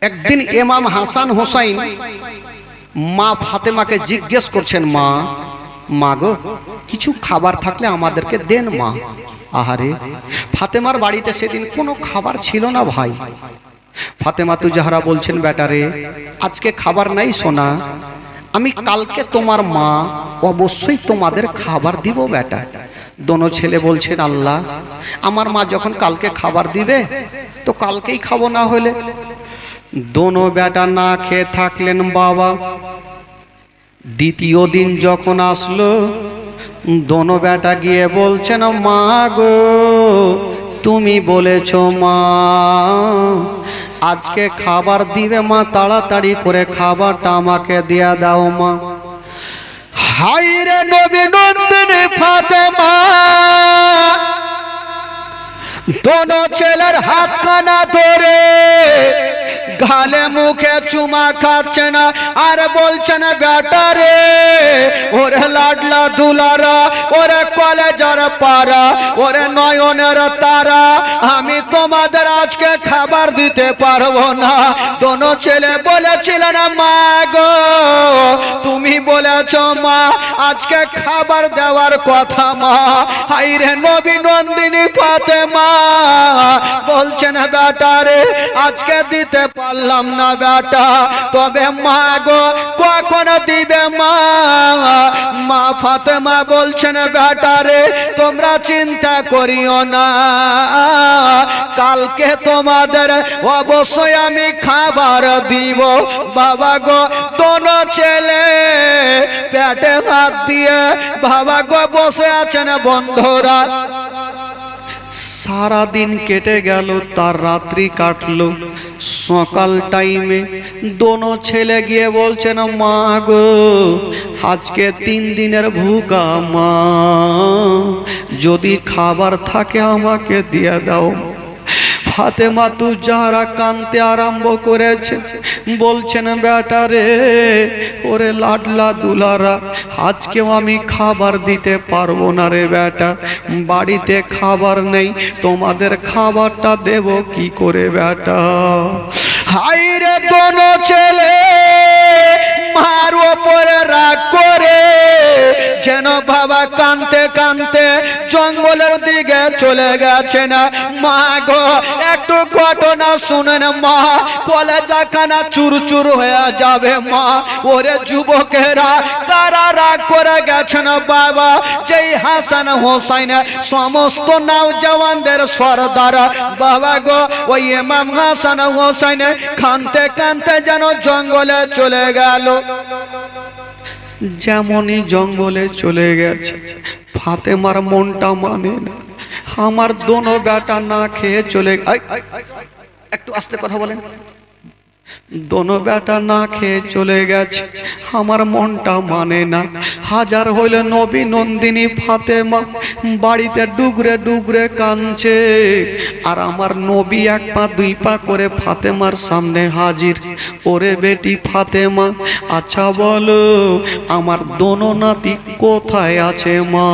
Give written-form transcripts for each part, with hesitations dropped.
একদিন ইমাম হাসান হোসাইন মা ফাতেমাকে জিজ্ঞেস করছেন, মা মা গো, কিছু খাবার থাকলে আমাদেরকে দেন মা। আহারে, ফাতেমার বাড়িতে সেদিন কোনো খাবার ছিল না ভাই। ফাতেমা তু জাহরা বলছেন, বেটারে আজকে খাবার নাই সোনা, আমি কালকে তোমার মা অবশ্যই তোমাদের খাবার দিব বেটা। দোনো ছেলে বলছেন, আল্লাহ আমার মা যখন কালকে খাবার দিবে তো কালকেই খাবো, না হলে। দোনো বেটা না খেয়ে থাকলেন বাবা। দ্বিতীয় দিন যখন আসলো, দোনো বেটা গিয়ে বলছেন, মা গো তুমি বলেছো মা আজকে খাবার দিবে মা, তাড়াতাড়ি করে খাবারটা আমাকে দিয়া দাও মা। হায় রে নবী নন্দিনী ফাতেমা, দোনো ছেলের হাত কানা ধরে গালে মুখে চুমা খাচ্ছে না, আর বলছেন, বেটা রে ওরে লাডলা দুলারা, ওরে কলেজার পারা, ওরে নয়নের তারা, আমি তোমাদের আজকে খাবার দিতে পারবো না। দোনো ছেলে বলেছিলেন, মা গো তুমি বলেছো মা আজকে খাবার দেওয়ার কথা মা। হায়রে নবী নন্দিনী ফাতেমা বলছেন, বেটা রে আজকে দিতে পারলাম না বেটা, তবে মা গো কখন দিবে মা? মা ফাতেমা বলছেন, বেটা রে তোমরা চিন্তা করিও না, কালকে তোমাদের অবশ্যই আমি খাবার দিব। বাবা গো, দোনো ছেলে পেটে হাত দিয়ে বাবা গো বসে আছেন বন্ধুরা। সারা দিন কেটে গেল, তার রাত্রি কাটলো। সকাল টাইমে দোনো ছেলে গিয়ে বলছেন, মা গো আজকে 3 দিনের ভুকা মা, যদি খাবার থাকে আমাকে দিয়ে দাও। ফাতেমা তু যারা কানতে আরম্ভ করেছে, বলছেন, বেটা রে ওরে লাডলা দুলারা, আজকেও আমি খাবার দিতে পারবো না রে বেটা, বাড়িতে খাবার নেই, তোমাদের খাবারটা দেব কি করে বেটা? হায় রে দোনো ছেলে মার ওপরে রাগ করে যেন বাবা কানতে কানতে জঙ্গলের দিকে চলে গেছে না। মা গো একটু ঘটনা শুনেন মা, কলেজা কানা চুরচুর হয়ে যাবে মা। ওরে যুবকেরা তারা রাগ করে গেছেন বাবা, যেই হাসান হোসাইন সমস্ত নওজওয়ানদের সরদার বাবা গো, ওই ইমাম হাসান হোসাইন কানতে কানতে যেন জঙ্গলে চলে গেল। যেমনই জঙ্গলে চলে গেছে, ফাতেমার মনটা মানে না। আমার দোনো বেটা না খেয়ে চলে, একটু আস্তে কথা বলেন, দোনো বেটা না খেয়ে চলে গেছে, আমার মনটা মানে না। হাজার হইলে নবী নন্দিনী ফাতেমা বাড়িতে ডুগরে ডুগরে কাঁদছে, আর আমার নবী 1 পা 2 পা করে ফাতেমার সামনে হাজির। ওরে বেটি ফাতেমা, আচ্ছা বলো আমার দোনো নাতি কোথায় আছে মা?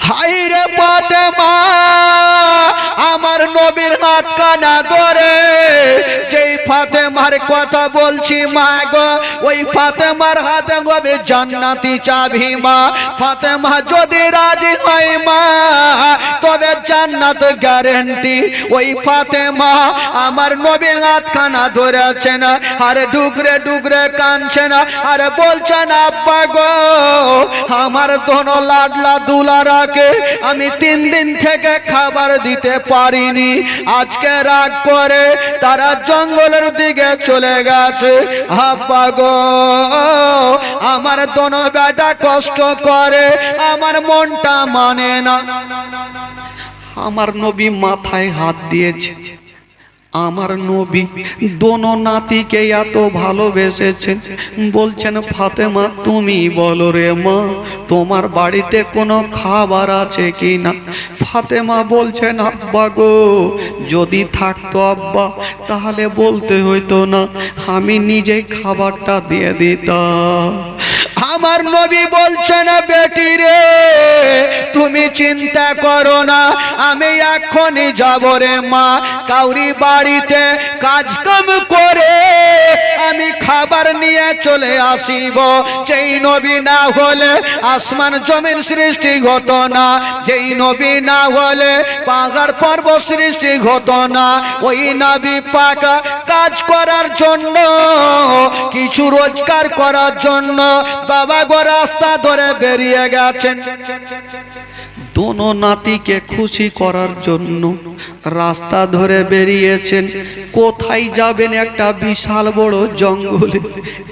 হায় রে ফাতেমা, আমার নবীর হাত কানা ধরে যেই ফাতেমার কথা বলছি মা গো, ওই ফাতেমার হাতে গবে জান্নাতি চাবি মা। ফাতেমা যদি রাজি হয় মা, তবে জান্নাত গ্যারেন্টি। ওই ফাতেমা আমার নবীর হাত কানা ধরেছেন, আর ডুগরে ডুগরে কাঁদছেন, আর বলছেন, আব্বা গো আমার দোনো লাডলা দুলারাকে আমি 3 দিন থেকে খাবার দিতে পারিনি, আজকে রাগ করে তারা জঙ্গলের দিকে চলে গেছে। আব্বা গো আমার দোনো বেটা কষ্ট করে, আমার মনটা মানে না। আমার নবী মাথায় হাত দিয়েছে। আমার নবী দোনো নাতিকে এত ভালোবেসেছেন, বলছেন, ফাতেমা তুমি বলো রে মা তোমার বাড়িতে কোনো খাবার আছে কি না? ফাতেমা বলছেন, আব্বা গো যদি থাকতো আব্বা তাহলে বলতে হইতো না, আমি নিজেই খাবারটা দিয়ে দিতাম। আমার নবী বলছেন, বেটি রে তুমি চিন্তা করো না, আমি এখনই যাব রে মা, কাউরি বাড়িতে কাজ কাম করে খাবার নিয়ে চলে আসিব। যেই নবী না হলে আসমান জমিন সৃষ্টি হতো না, যেই নবী না হলে পাহাড় পর্বত সৃষ্টি হতো না। ওই নবী পাক কাজ করার জন্য, কিছু রোজগার করার জন্য বাবা গো রাস্তা ধরে বেরিয়ে গেছেন। দোনো নাতিকে খুশি করার জন্য রাস্তা ধরে বেরিয়েছেন। কোথায় যাবেন? একটা বিশাল বড় জঙ্গলে।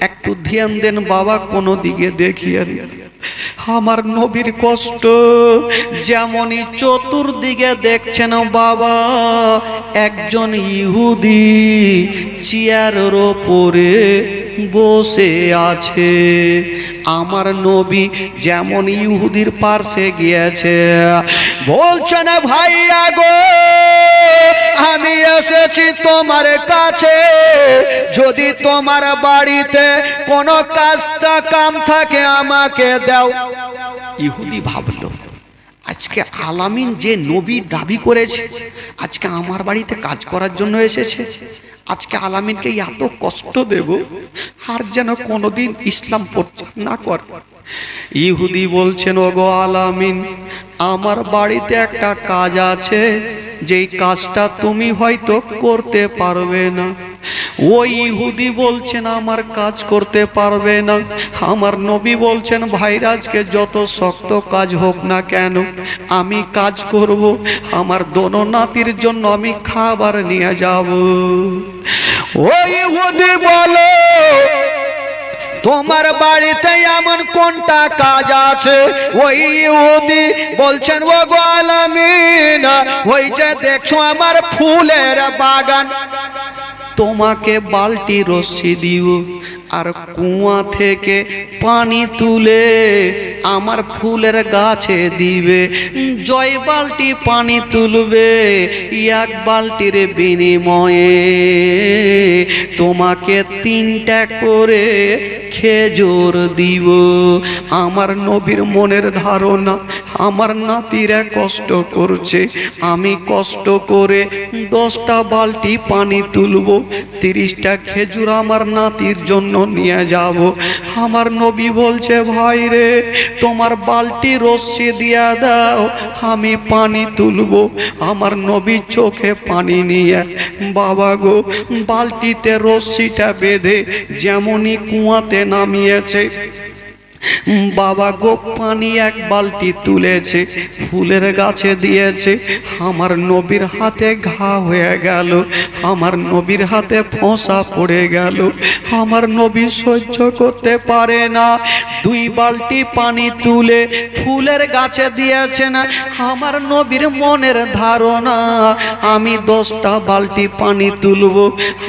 একটু ধ্যান দেন বাবা, কোনো দিকে দেখিয়েন। আমার নবীর কষ্ট যেমনই চতুর্দিকে দেখছেন বাবা, একজন ইহুদি চেয়ারের ওপরে বসে আছে। আমার নবী যেমন ইহুদির পাশে গিয়েছে, বলছেন ভাইয়া গো, আমি এসেছি তোমার কাছে, যদি তোমার বাড়িতে কোনো কাজটা কাম থাকে আমাকে দাও। ইহুদি ভাবলো, আজকে আলামিন যে নবী দাবি করেছে, আজকে আমার বাড়িতে কাজ করার জন্য এসেছে, আজকে আলামিনকে এত কষ্ট দেব আর যেন কোনোদিন ইসলাম প্রচার না করে। ইহুদি বলছেন, ওগো আলামিন, আমার বাড়িতে একটা কাজ আছে, যেই কাজটা তুমি হয়তো করতে পারবে না। ওই ইহুদি বলছেন আমার কাজ করতে পারবে না। আমার নবী বলছেন, ভাইরাজকে যত শক্ত কাজ হোক না কেন আমি কাজ করব। আমার দোনো নাতির জন্য আমি খাবার নিয়ে যাব। ওই ইহুদি বলে, তোমার বাড়িতে এমন কোনটা কাজ আছে? ওই ইহুদি বলছেন, ও গো আলামিন, ওই যে দেখছো আমার ফুলের বাগান, তোমাকে বালতি রশ্মি দিও আর কুয়া থেকে পানি তুলে আমার ফুলের গাছে দিবে। জয় বালতি পানি তুলবে, এক বালতির বিনিময়ে তোমাকে 3টা করে খেজুর দিব। আমার নবীর মনের ধারণা, আমার নাতিরা কষ্ট করছে, আমি কষ্ট করে 10টা বালতি পানি তুলব, 30টা খেজুর আমার নাতির জন্য নিয়ে যাব। আমার নবী বলছে, ভাই রে, তোমার বালতি রশ্মি দিয়া দাও, আমি পানি তুলব। আমার নবী চোখে পানি নিয়ে বাবা গো বালতিতে রশ্মিটা বেঁধে যেমনই কুয়াতে নামিয়েছে, বাবা গো পানি 1 বালতি তুলেছে, ফুলের গাছে দিয়েছে। আমার নবীর হাতে ঘা হয়ে গেল, আমার নবীর হাতে ফোঁসা পড়ে গেল। আমার নবী সহ্য করতে পারে না, 2 বালতি পানি তুলে ফুলের গাছে দিয়েছেন। আমার নবীর মনের ধারণা, আমি 10টা বালতি পানি তুলব,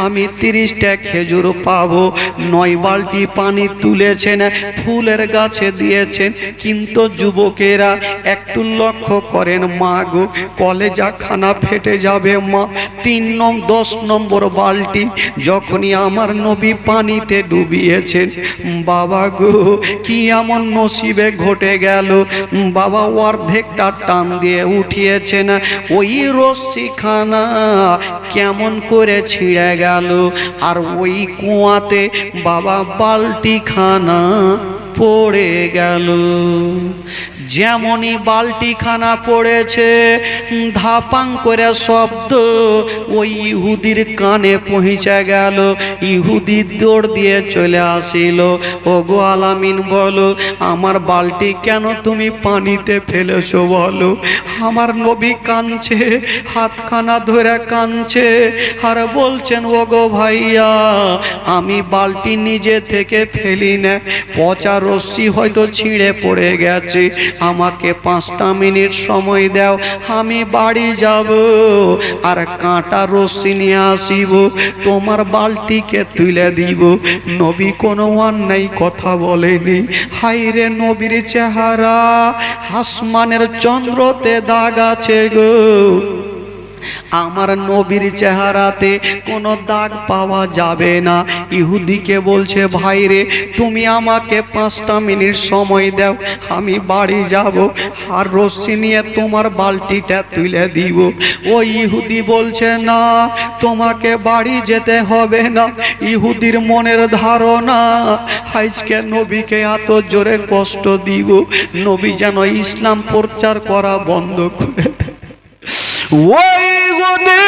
আমি 30টা খেজুর পাবো। 9 বালতি পানি তুলেছেন, ফুলের গাছে দিয়েছেন। কিন্তু যুবকেরা একটু লক্ষ্য করেন, মা গো কলেজা খানা ফেটে যাবে মা। 10 নম্বর বালতি যখনই আমার নবী পানিতে ডুবিয়েছেন, বাবা গো কি এমন নসিবে ঘটে গেল, বাবা অর্ধেকটা টান দিয়ে উঠিয়েছেন, ওই রশ্মিখানা কেমন করে ছিঁড়ে গেল, আর ওই কুয়াতে বাবা বালতিখানা পড়ে গেল। যেমনই বালতিখানা পড়েছে, ধাপাং করে শব্দ ওই ইহুদির কানে পৌঁছে গেল। ইহুদি দৌড় দিয়ে চলে আসিল, ও গো আলামিন বলো, আমার বালতি কেন তুমি পানিতে ফেলেছো বলো। আমার নবী কাঁদছে, হাতখানা ধরে কাঁদছে আর বলছেন, ও গো ভাইয়া, আমি বালতি নিজে থেকে ফেলি না, পচা রশ্মি হয়তো ছিঁড়ে পড়ে গেছে, আমাকে 5টা মিনিট সময় দাও, আমি বাড়ি যাব আর কাঁটা রশ্মি নিয়ে আসিব, তোমার বালতিকে তুলে দিব। নবী কোনো অন্যায় কথা বলেনি। হাইরে নবীর চেহারা, আসমানের চন্দ্রতে দাগ আছে গো। আমার নবীর চেহারাতে কোনো দাগ পাওয়া যাবে না। ইহুদিকে বলছে, ভাই রে তুমি আমাকে 5টা মিনিট সময় দাও, আমি বাড়ি যাব আর রশ্মি নিয়ে তোমার বালতিটা তুলে দিব। ওই ইহুদি বলছে, না তোমাকে বাড়ি যেতে হবে না। ইহুদির মনের ধারণা আজকে নবীকে এত জোরে কষ্ট দিব, নবী যেন ইসলাম প্রচার করা বন্ধ করে দেয়। ওই ইহুদি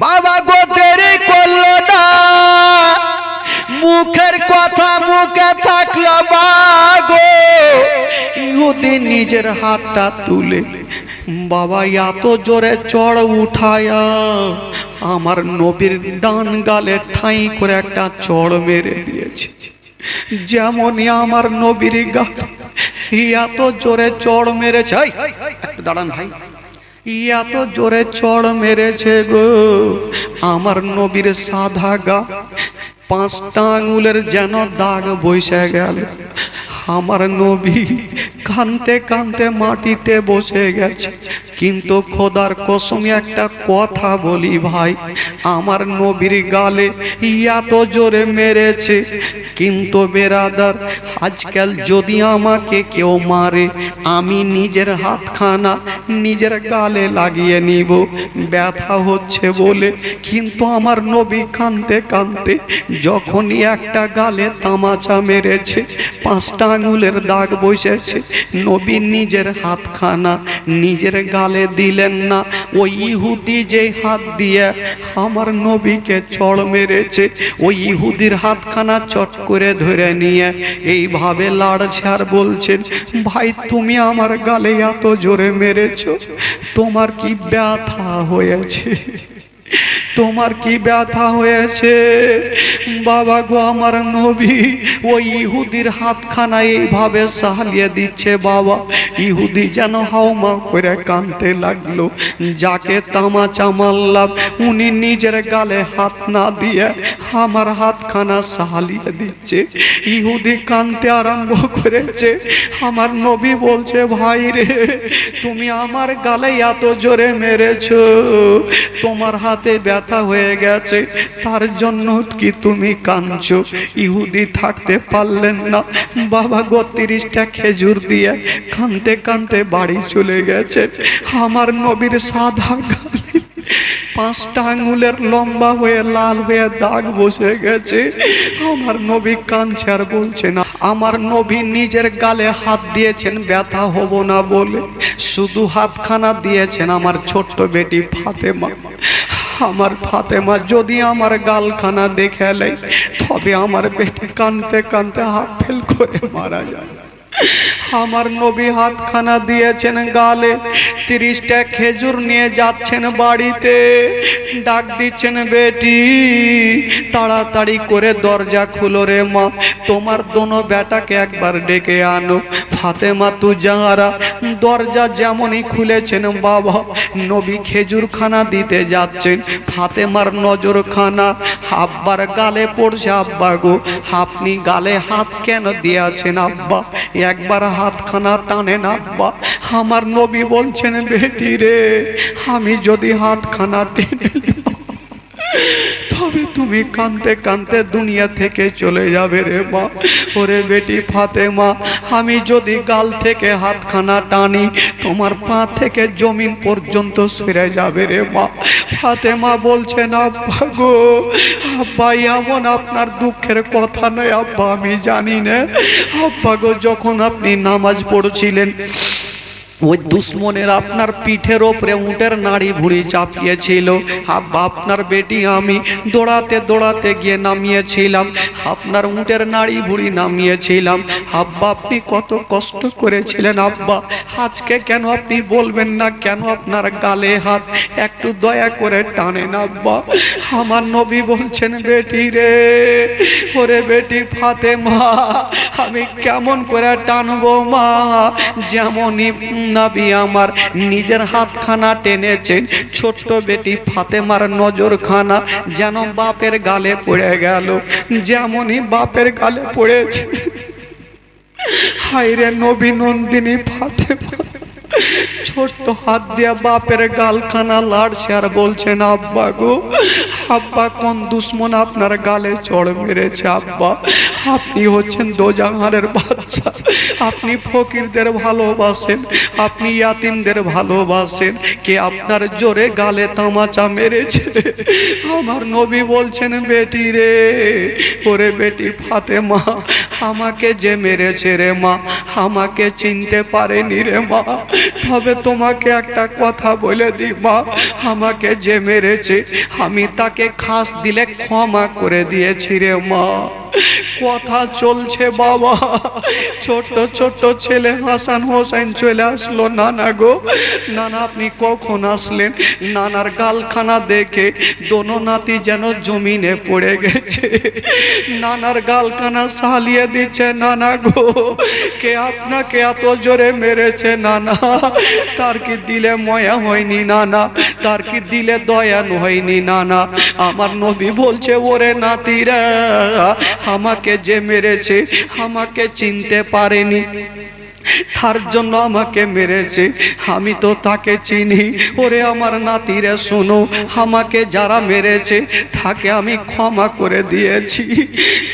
বাবা গো দেরি করলো না, মুখের কথা মুখে থাকলো বাগো। ইহুদি নিজের হাতটা তুলে বাবা এত জোরে চড় উঠায়া আমার নবীর ডান গালে ঠাঁই করে একটা চড় মেরে দিয়েছে। যেমনই আমার নবীর গালে এত জোরে চড় মেরেছে, একটু দাঁড়ান ভাই, এত জোরে চড় মেরেছে গো, আমার নবীর সাদা গা 5টা আঙুলের যেন দাগ বসে গেল। আমার নবী কাঁদতে কাঁদতে মাটিতে বসে গেছে। কিন্তু খোদার কসম একটা কথা বলি ভাই, আমার নবীর গালে এত জোরে মেরেছে, কিন্তু বেরাদার আজকাল যদি আমাকে কেউ মারে আমি নিজের হাতখানা নিজের গালে লাগিয়ে নিব, ব্যথা হচ্ছে বলে। কিন্তু আমার নবী কাঁদতে কাঁদতে যখনই একটা গালে তামাচা মেরেছে, 5টা আঙুলের দাগ বসেছে, নবী নিজের হাতখানা নিজের গালে দিলেন না। ওই ইহুদি যে হাত দিয়ে আমার নবীকে চড় মেরেছে, ওই ইহুদির হাতখানা চট করে ধরে নিয়ে এইভাবে লাড়ছে আর বলছেন, ভাই তুমি আমার গালে এত জোরে মেরেছো, তোমার কি ব্যথা হয়েছে? তোমার কি ব্যথা হয়েছে? বাবা গো আমার নবী ওই ইহুদির হাতখানা এইভাবে সাহালিয়ে দিচ্ছে বাবা। ইহুদি যেন হাউমাউ করে কাঁদতে লাগলো। যাকে তামাচা মারলাম উনি নিজের গালে হাত না দিয়ে আমার হাতখানা সাহালিয়ে দিচ্ছে। ইহুদি কাঁদতে আরম্ভ করেছে। আমার নবী বলছে, ভাই রে তুমি আমার গালে এত জোরে মেরেছো, তোমার হাতে ব্যথা হয়ে গেছে, তার জন্য কি তুমি কাঁদছো? ইহুদি থাকতে পারলেন না, বাবা গো 30টা খেজুর দিয়ে কাঁদতে কাঁদতে বাড়ি চলে গেছে। আমার নবীর সাদা গালে 5টা আঙুলের লম্বা হয়ে লাল হয়ে দাগ বসে গেছে। আমার নবী কাঁদছে আর বলছে না। আমার নবী নিজের গালে হাত দিয়েছেন ব্যথা হব না বলে, শুধু হাতখানা দিয়েছেন আমার ছোট্ট বেটি ফাতেমা। আমার ফাতেমা যদি আমার গালখানা দেখে নেয় তবে আমার বেটি কাঁদতে কাঁদতে হাত ফেল করে মারা যায়। আমার নবী হাতখানা দিয়েছেন গালে, 30টা খেজুর নিয়ে যাচ্ছেন বাড়িতে, ডাক দিচ্ছেন, বেটি তাড়াতাড়ি করে দরজা খুলো রে মা, তোমার দোনো বেটাকে একবার ডেকে আনো। ফাতেমা তু জাহারা দরজা যেমনই খুলেছেন বাবা, নবী খেজুরখানা দিতে যাচ্ছেন, ফাতেমার নজরখানা আব্বার গালে পড়ছে। আব্বা গো আপনি গালে হাত কেন দিয়েছেন আব্বা? একবার হাতখানা টানেন আব্বা। আমার নবী বলছেন, বেটি রে আমি যদি হাতখানা টেনে তবে তুমি কাঁদতে কাঁদতে দুনিয়া থেকে চলে যাবে রে মা। ওরে বেটি ফাতেমা, আমি যদি গাল থেকে হাতখানা টানি তোমার পা থেকে জমিন পর্যন্ত সরে যাবে রে মা। ফাতেমা বলছেন, আব্বা গো আব্বা এমন আপনার দুঃখের কথা নয় আব্বা, আমি জানি না। আব্বা গো যখন আপনি নামাজ পড়ছিলেন ওই দুশ্মনের আপনার পিঠের ওপরে উটের নাড়ি ভুঁড়ি চাপিয়েছিল, আব্বা আপনার বেটি আমি দৌড়াতে দৌড়াতে গিয়ে নামিয়েছিলাম, আপনার উটের নাড়ি ভুঁড়ি নামিয়েছিলাম। আব্বা আপনি কত কষ্ট করেছিলেন আব্বা, আজকে কেন আপনি বলবেন না কেন আপনার গালে হাত একটু দয়া করে টানেন আব্বা। আমার নবী বলছেন, বেটি রে ওরে বেটি ফাতেমা আমি কেমন করে টানবো মা? যেমনই নবী আমার নিজের হাতখানা টেনেছেন, ছোট্ট বেটি ফাতেমার নজরখানা যেন বাপের গালে পড়ে গেল। যেমনই বাপের গালে পড়েছে, হায়রে নবী নন্দিনী ফাতেমা ছোট্ট হাত দিয়ে বাপের গালখানা লাড়ছে আর বলছেন, আব্বা গো, আব্বা কোন দুশ্মন আপনার গালে চড় মেরেছে আব্বা? আপনি হচ্ছেন দোজাহানের বাচ্চা, আপনি ফকিরদের ভালোবাসেন, আপনি ইয়াতিমদের ভালোবাসেন, কে আপনার জোরে গালে তামাচা মেরেছে? আমার নবী বলছেন, বেটি রে, ওরে বেটি ফাতেমা, আমাকে যে মেরেছে রে মা, আমাকে চিনতে পারেনি রে মা, তবে তোমাকে একটা কথা বলে দিই মা, আমাকে যে মেরেছে আমি তাকে খাস দিলে ক্ষমা করে দিয়েছি রে মা। কথা চলছে বাবা, ছোট্ট ছোট্ট ছেলে হাসান হোসেন চলে আসলো, নানা গো, নানা আপনি কখন আসলেন? নানার গালখানা দেখে দোনো নাতি যেন জমিনে পড়ে গেছে, নানার গালখানা সালিয়ে দিচ্ছে, নানা গো, কে আপনাকে এত জোরে মেরেছে নানা? তার কি দিলে ময়া হয়নি নানা? তার কি দিলে দয়ান হয়নি নানা? আমার নবী বলছে, ওরে নাতিরা, আমাকে যে মেরেছে আমাকে চিনতে পারেনি, তার জন্য আমাকে মেরেছে, আমি তো তাকে চিনি। ওরে আমার নাতিরা শোনো, আমাকে যারা মেরেছে তাকে আমি ক্ষমা করে দিয়েছি।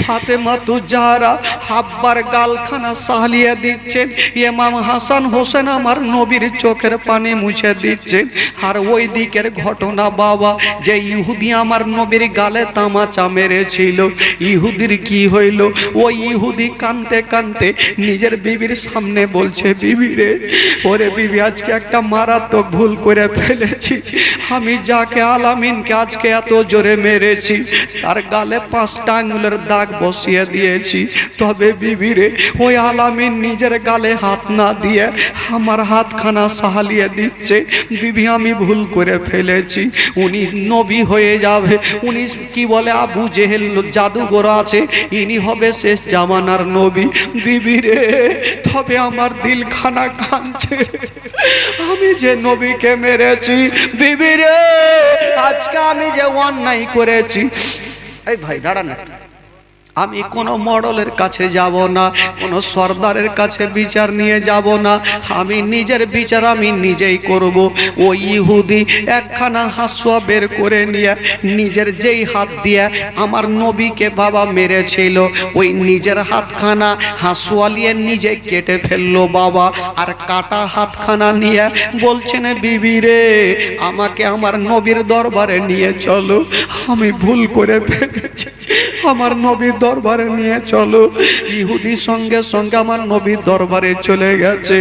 ফাতেমা তু যারা আব্বার গালখানা সালিয়ে দিচ্ছেন, ইমাম হাসান হোসেন আমার নবীর চোখের পানি মুছে দিচ্ছেন। আর ওই দিকের ঘটনা বাবা, যে ইহুদি আমার নবীর গালে তামাচা মেরেছিল, ইহুদির কি হইল? ওই ইহুদি কানতে কানতে নিজের বিবির সামনে বলছে, বিবি রে, ওরে বিবি, আজকে একটা মারাত্মক ভুল করে ফেলেছি, আমি যাকে আলামিনকে আজকে এত জোরে মেরেছি তার গালে 5টা আঙ্গুলের দাগ বসিয়ে দিয়েছি, তবে বিবি রে, ওই আলামিন নিজের গালে হাত না দিয়ে আমার হাতখানা সাহালিয়ে দিচ্ছে, বিবি আমি ভুল করে ফেলেছি, উনি নবী হয়ে যাবে, উনি কি বলে আবু জেহেল জাদুঘর আছে, ইনি হবে শেষ জামানার নবী, বিবি রে, তবে আমার দিলখানা কাঁদছে, আমি যে নবীকে মেরেছি, বিবি রে, আজকে আমি যে অন্যায় করেছি। এই ভাই দাঁড়ান, আমি কোনো মডেলের কাছে যাব না, কোনো সর্দারের কাছে বিচার নিয়ে যাব না, আমি নিজের বিচার আমি নিজেই করব। ওই ইহুদি একখানা হাসুয়া বের করে নিয়ে নিজের যেই হাত দিয়ে আমার নবীকে বাবা মেরেছিল, ওই নিজের হাতখানা হাসুয়া নিয়ে নিজে কেটে ফেললো বাবা, আর কাটা হাতখানা নিয়ে বলছেন, বিবি রে, আমাকে আমার নবীর দরবারে নিয়ে চলো, আমি ভুল করে ফেলেছি, আমার নবীর দরবারে নিয়ে চলো। ইহুদি সঙ্গে সঙ্গে আমার নবীর দরবারে চলে গেছে,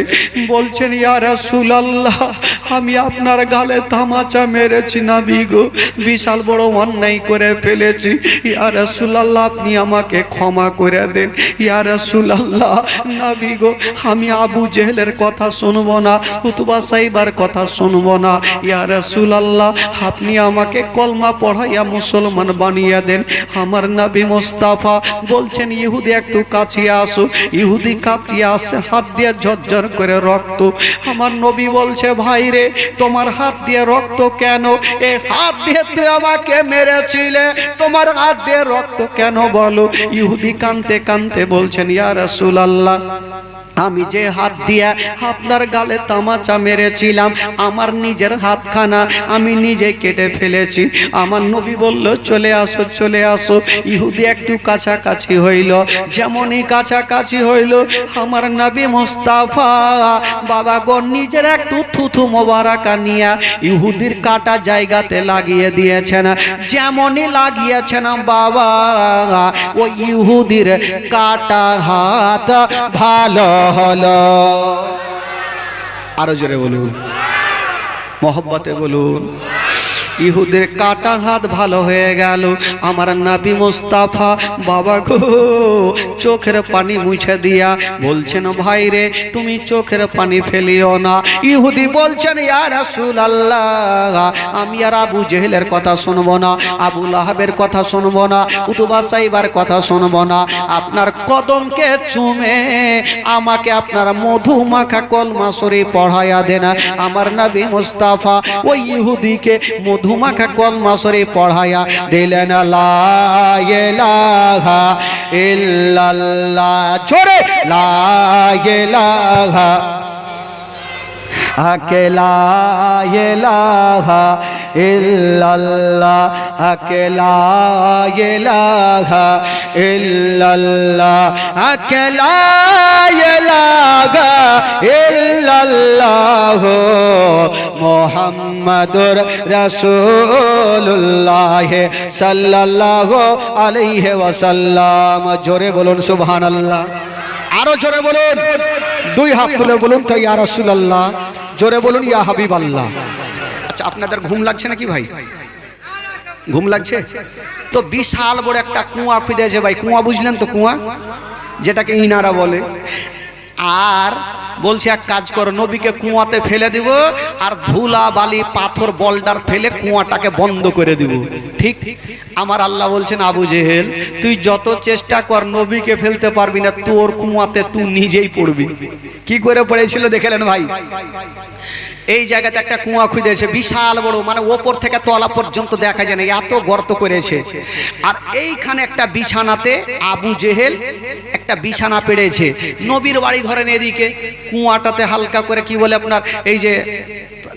বলছেন, ইয়া রাসূলুল্লাহ, আমি আপনার গালে তামাচা মেরেছি নবী গো, বিশাল বড় অন্যায় করে ফেলেছি, ইয়া রাসূলুল্লাহ আপনি আমাকে ক্ষমা করে দেন, ইয়া রাসূলুল্লাহ, নবী গো, আমি আবু জেহেলের কথা শুনবো না, উতবা সাইবার কথা শুনবো না, ইয়া রাসূলুল্লাহ আপনি আমাকে কলমা পড়াইয়া মুসলমান বানিয়ে দেন। আমার নবী মুস্তাফা বলছেন, ইহুদি একটু কাছে আসো, ইহুদি কাছে আসে, হাত দিয়ে ঝরঝর করে রক্ত। আমার নবী বলছে, ভাই রে, তোমার হাত দিয়ে রক্ত কেন? এই হাত দিয়ে তুই আমাকে মেরেছিলে, তোমার হাত দিয়ে রক্ত কেন বলো? ইহুদি কাঁদতে কাঁদতে বলছেন, ইয়া রাসূলুল্লাহ, আমি যে হাত দিয়া আপনার গালে তামাচা মেরেছিলাম, আমার নিজের হাতখানা আমি নিজে কেটে ফেলেছি। আমার নবী বলল, চলে আসো, চলে আসো। ইহুদি একটু কাছাকাছি হইল, যেমনই কাছাকাছি হইল, আমার নবী মুস্তাফা বাবা গো নিজের একটু থুথু মোবারকা নিয়া ইহুদির কাটা জায়গাতে লাগিয়ে দিয়েছেন। যেমনই লাগিয়েছেন বাবা, ওই ইহুদির কাটা হাত ভালো হলো। আরো জোরে বলুন, মহব্বতে বলুন। ইহুদের কাটা হাত ভালো হয়ে গেল। আমার নবী মুস্তাফা বাবা গো চোখের পানি মুছে দিয়া বলছেন, ভাই রে, তুমি চোখের পানি ফেলিও না। ইহুদি বলছেন, ইয়া রাসূলুল্লাহ, আমি আর আবু জেহেলের কথা শুনবো না, আবু লাহাবের কথা শুনবো না, উতবা সাইবার কথা শুনবো না, আপনার কদমকে চুমে আমাকে আপনার মধু মাখা কলমা শরীফ পড়াইয়া দেন। আমার নবী মুস্তাফা ওই ইহুদিকে মধুমাখা কলমা শরীফ পড়াইয়া দিলেন। লা ইলাহা ইল্লাল্লাহ, জোরে লা ইলাহা अकेला इलाहा इल्लल्लाह अकेला इलाहा इल्लल्लाह अकेला इलाहा इल्लल्लाह मुहम्मदुर रसूलुल्लाह सल्लल्लाहु अलैहि वसल्लम। जोरे बोलুন সুবহানাল্লাহ, আরো জোরে বলুন, দুই হাত তুলে বলুন তো ইয়া রাসূলুল্লাহ, জোরে বলুন ইয়া হাবিবাল্লাহ। আচ্ছা, আপনাদের ঘুম লাগছে নাকি ভাই? ঘুম লাগছে তো? বিশাল বড় একটা কুয়া খুঁজেছে ভাই, কুয়া বুঝলেন তো, কুয়া যেটাকে ইনারা বলে। আর বলছে এক কাজ করো, নবীকে কুয়াতে ফেলে দিব আর ধুলা বালি পাথর বলডার ফেলে কুয়াটাকে বন্ধ করে দিব। ঠিক আমার আল্লাহ বলছেন, আবু জেহেল তুই যত চেষ্টা কর নবীকে ফেলতে পারবি না, তোর কুয়াতে তুই নিজেই পড়বি। কি করে পড়েছিল দেখলেন ভাই? এই জায়গাতে একটা কুয়া খুঁজেছে বিশাল বড়, মানে ওপর থেকে তলা পর্যন্ত দেখা যায় না, এত গর্ত করেছে। আর এইখানে একটা বিছানাতে আবু জেহেল একটা বিছানা পেড়েছে। নবীর বাড়ি ধরেন এদিকে, কুয়াটাতে হালকা করে কি বলে আপনার এই যে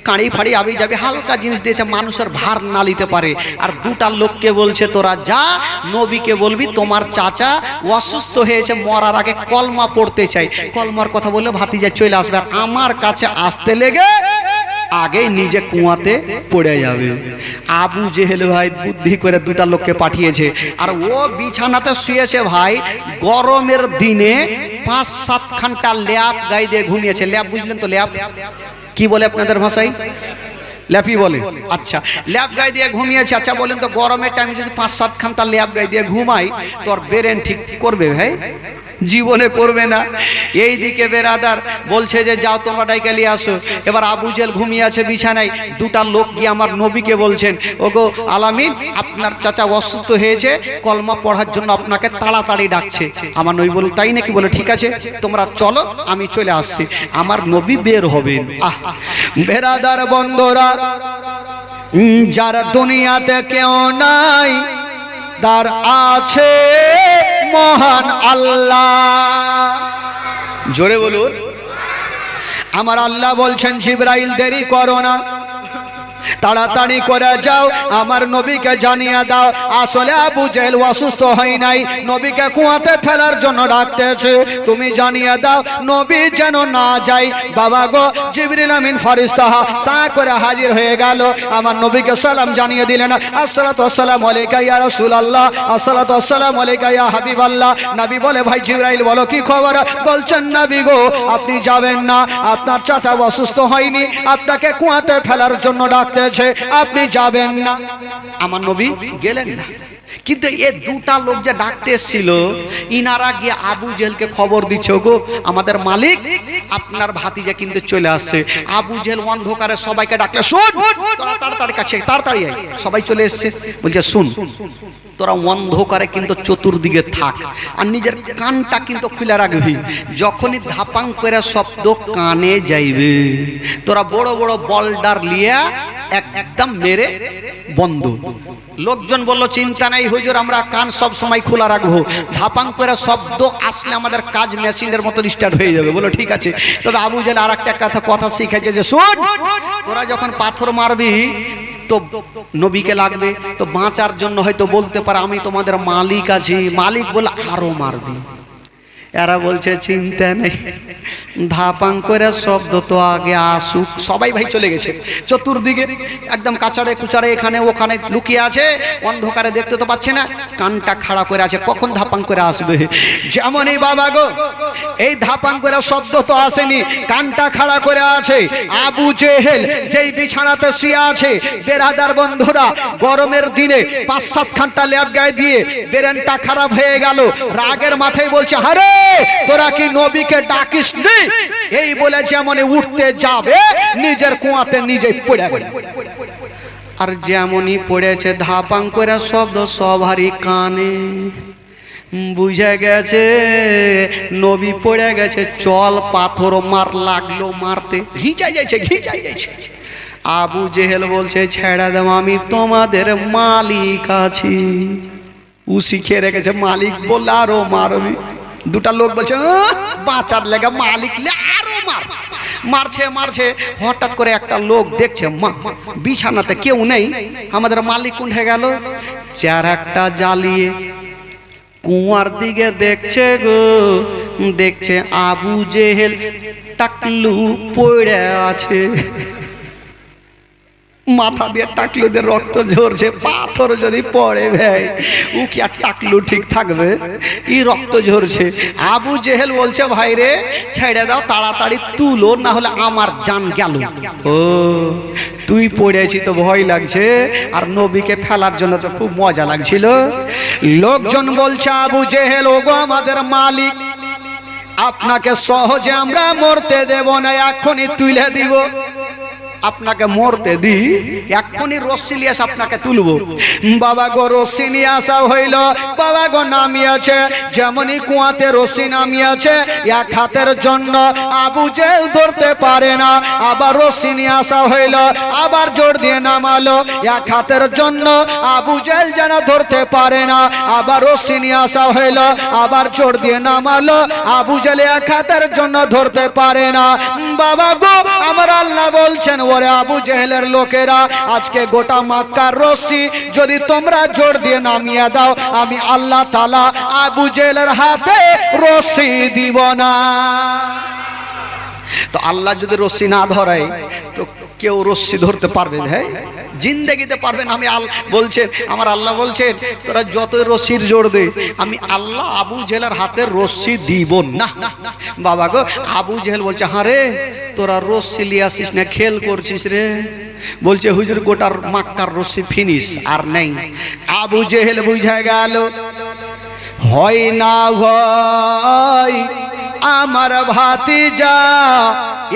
কাঁড়ি ফাড়ি আবি যাবে হালকা জিনিস দিয়েছে, মানুষের ভার না নিতে পারে। আর দুটা লোককে বলছে তোরা যা নবীকে বলবি তোমার চাচা অসুস্থ হয়েছে, মরার আগে কলমা পড়তে চাই। কলমার কথা বললে ভাতিজা চলে আসবে, আর আমার কাছে আসতে লেগে আগে নিজে কুয়াতে পড়ে যাবে। আবু জেহেল ভাই বুদ্ধি করে দুটা লোককে পাঠিয়েছে, আর ও বিছানাতে শুয়েছে ভাই। গরমের দিনে 5-7 ঘন্টা ল্যাপ গায়ে দিয়ে ঘুমিয়েছে। ল্যাপ বুঝলেন তো? ল্যাপ কি বলে আপনাদের ভাষায়? ল্যাপি বলে। আচ্ছা, ল্যাপ গায়ে দিয়ে ঘুমিয়েছে। আচ্ছা বলেন তো, গরমের টাইমে যদি 5-7 ঘন্টা ল্যাপ গায়ে দিয়ে ঘুমাই তোর ব্রেন ঠিক করবে ভাই? জীবনে করবে না। এই দিকে বেরাদার বলছে যে যাও তোমরা ডাইকে নিয়ে আসো। এবার আবু জেহেল ঘুমিয়ে আছে বিছানায়, দুটা লোক গিয়ে আমার নবীকে বলছেন, ওগো আলামিন আপনার চাচা অসুস্থ হয়েছে, কলমা পড়ার জন্য আপনাকে তাড়াতাড়ি ডাকছে। আমার নবী বলল তাই নাকি? বলে ঠিক আছে তোমরা চলো আমি চলে আসছি। আমার নবী বের হবেন। আহ বেরাদার বন্ধুরা, যার দুনিয়াতে কেউ নাই তার আছে মহান আল্লাহ। জোরে বলুন। আমার আল্লাহ বলছেন জিবরাইল দেরি করো না, তাড়াতাড়ি করে যাও, আমার নবীকে জানিয়ে দাও আসলে আবু জেহেল অসুস্থ হয় নাই, নবীকে কুয়াতে ফেলার জন্য ডাকতেছে। তুমি জানিয়ে দাও নবী যেন না যায়। বাবা গো, জিবরিল আমিন ফেরেশতা সা করে হাজির হয়ে গেল, আমার নবীকে সালাম জানিয়ে দিলেন, আসসালাতু ওয়াসসালামু আলাইকা ইয়া রাসূলুল্লাহ, আসসালাতু ওয়াসসালামু আলাইকা ইয়া হাবিবাল্লাহ। নবী বলে ভাই জিবরাইল বলো কি খবর? বলছেন নবী গো আপনি যাবেন না, আপনার চাচা অসুস্থ হয়নি, আপনাকে কুয়াতে ফেলার জন্য ডাকতেছে, আপনি যাবেন না। আমার নবী গেলেন না। কিন্তু এ দুটা লোক যে ডাকতে এসেছিল, ইনারা গিয়ে আবু জেহেলকে খবর দিচ্ছে, গো আমাদের মালিক আপনার ভাতিজা কিন্তু চলে আসছে। আবু জেহেল অন্ধকারে সবাইকে ডাকলে, শুন তোরা তাড়াতাড়ি কাছে তাড়াতাড়ি আয়। সবাই চলে এসছে, বলছে শুন তোরা অন্ধকারে কিন্তু চতুর্দিকে থাক, আর নিজের কানটা কিন্তু খুলে রাখবি। যখনই ধাপাং করে শব্দ কানে যাইবে তোরা বড় বড় বলডার লিয়া একদম মেরে বন্ধ। লোকজন বলল চিন্তা নাই হুজুর, আমরা কান সব সময় খোলা রাখবো, ধাপাং করে শব্দ আসলে আমাদের কাজ মেশিনের মতো স্টার্ট হয়ে যাবে। বলো ঠিক আছে। তবে আবু জেহেল আর একটা কথা শিখেছে যে শোন তোরা যখন পাথর মারবি তো নবীকে লাগবে, তো বাঁচার জন্য হয়তো বলতে পারে আমি তোমাদের মালিক আছি, মালিক বলে আরো মারবি। এরা বলছে চিন্তা নেই, ধাপাং করে শব্দ তো আগে আসুক। সবাই ভাই চলে গেছে চতুর্দিকে, একদম কাছাড়ে কুচারে এখানে ওখানে লুকিয়ে আছে, অন্ধকারে দেখতে তো পাচ্ছে না, কানটা খাড়া করে আছে কখন ধাপাং করে আসবে। যেমনই বাবা গো এই ধাপাং করে শব্দ তো আসেনি, কানটা খাড়া করে আছে আবু জেহেল যেই বিছানাতে শুয়ে আছে। বেরাদার বন্ধুরা, গরমের দিনে 5-7 ঘন্টা ল্যাপ গায়ে দিয়ে ব্রেনটা খারাপ হয়ে গেল, রাগের মাথায় বলছে আরে তোরা কি নবীকে ডাকিস নি? এই বলে যেমন উঠতে যাবে নিজের কুয়াতে নিজে পড়ে গেল। আর যেমনই পড়েছে ধাপাং করে শব্দ সবারই কানে, বুঝে গেছে নবী পড়ে গেছে। চল পাথর মার লাগলো মারতে, ঘিচাই যাচ্ছে। আবু জেহেল বলছে ছেড়ে দাও, আমি তোমাদের মালিক আছি। ও শিখে রেখেছে মালিক বললে আরো মারবি। দুটা লোক বলছে বাঁচার লেগে মালিক লে আরো মার। মারছে মারছে, হঠাৎ করে একটা লোক দেখছে মা বিছানাতে কেউ নেই, আমাদের মালিক উঠে গেল, চেয়ার একটা জ্বালিয়ে কুয়ার দিকে দেখছে গো, দেখছে আবু জেহেল টাকলু পড়ে আছে, মাথা দিয়ে টাকলুদের রক্ত ঝরছে। পাথর যদি পড়ে ভাই ও কি আর টাকলু ঠিক থাকবে? এই রক্ত ঝরছে। আবু জেহেল বলছে ভাই রে ছেড়ে দাও, তাড়াতাড়ি তুলো, না হলে আমার জান গেল। ও তুই পড়েছি তো ভয় লাগছে, আর নবীকে ফেলার জন্য তো খুব মজা লাগছিল। লোকজন বলছে আবু জেহেল ওগো আমাদের মালিক, আপনাকে সহজে আমরা মরতে দেব না, এখনই তুলে দিব। আপনাকে মরতে দি, এক্ষুনি রশ্মি নিয়ে এসে আপনাকে তুলবো। বাবা গো রশ্মি নিয়ে আসা হইল, বাবা গো নামিয়েছে, যেমনই কুয়াতে রশ্মি নামিয়েছে এক হাতের জন্য আবু জেহেল ধরতে পারে না, আবার রশ্মি নিয়ে আসা হইল, আবার জোর দিয়ে নামালো, এক হাতের জন্য আবু জেহেল যেন ধরতে পারে না, আবার রশ্মি নিয়ে আসা হইল, আবার জোর দিয়ে নামালো, আবু জেহেল এক হাতের জন্য ধরতে পারে না। বাবা গো আমার আল্লাহ বলছেন ওরে আবু জেহেলের লোকেরা, আজকে গোটা মক্কার রশ্মি যদি তোমরা জোর দিয়ে নামিয়ে দাও, আমি আল্লাহ তাআলা আবু জেহেলের হাতে রশ্মি দিব না। তো আল্লাহ যদি রশ্মি না ধরায় তো কেউ রশ্মি ধরতে পারবে ভাই? জিন্দেগিতে পারবে না। আমি বলছেন আমার আল্লাহ বলছেন তোরা যতই রশ্মির জোর দে, আমি আল্লাহ আবু জেহেলের হাতে রশ্মি দিব না। বাবা গো আবু জেহেল বলছে হ্যাঁ রে তোরা রশ্মি লিয়ে আসিস না, খেল করছিস রে। বলছে হুজুর গোটার মক্কার রশ্মি ফিনিশ, আর নেই। আবু জেহেল বুঝে গেল হয় না ভয়, আমার ভাতিজা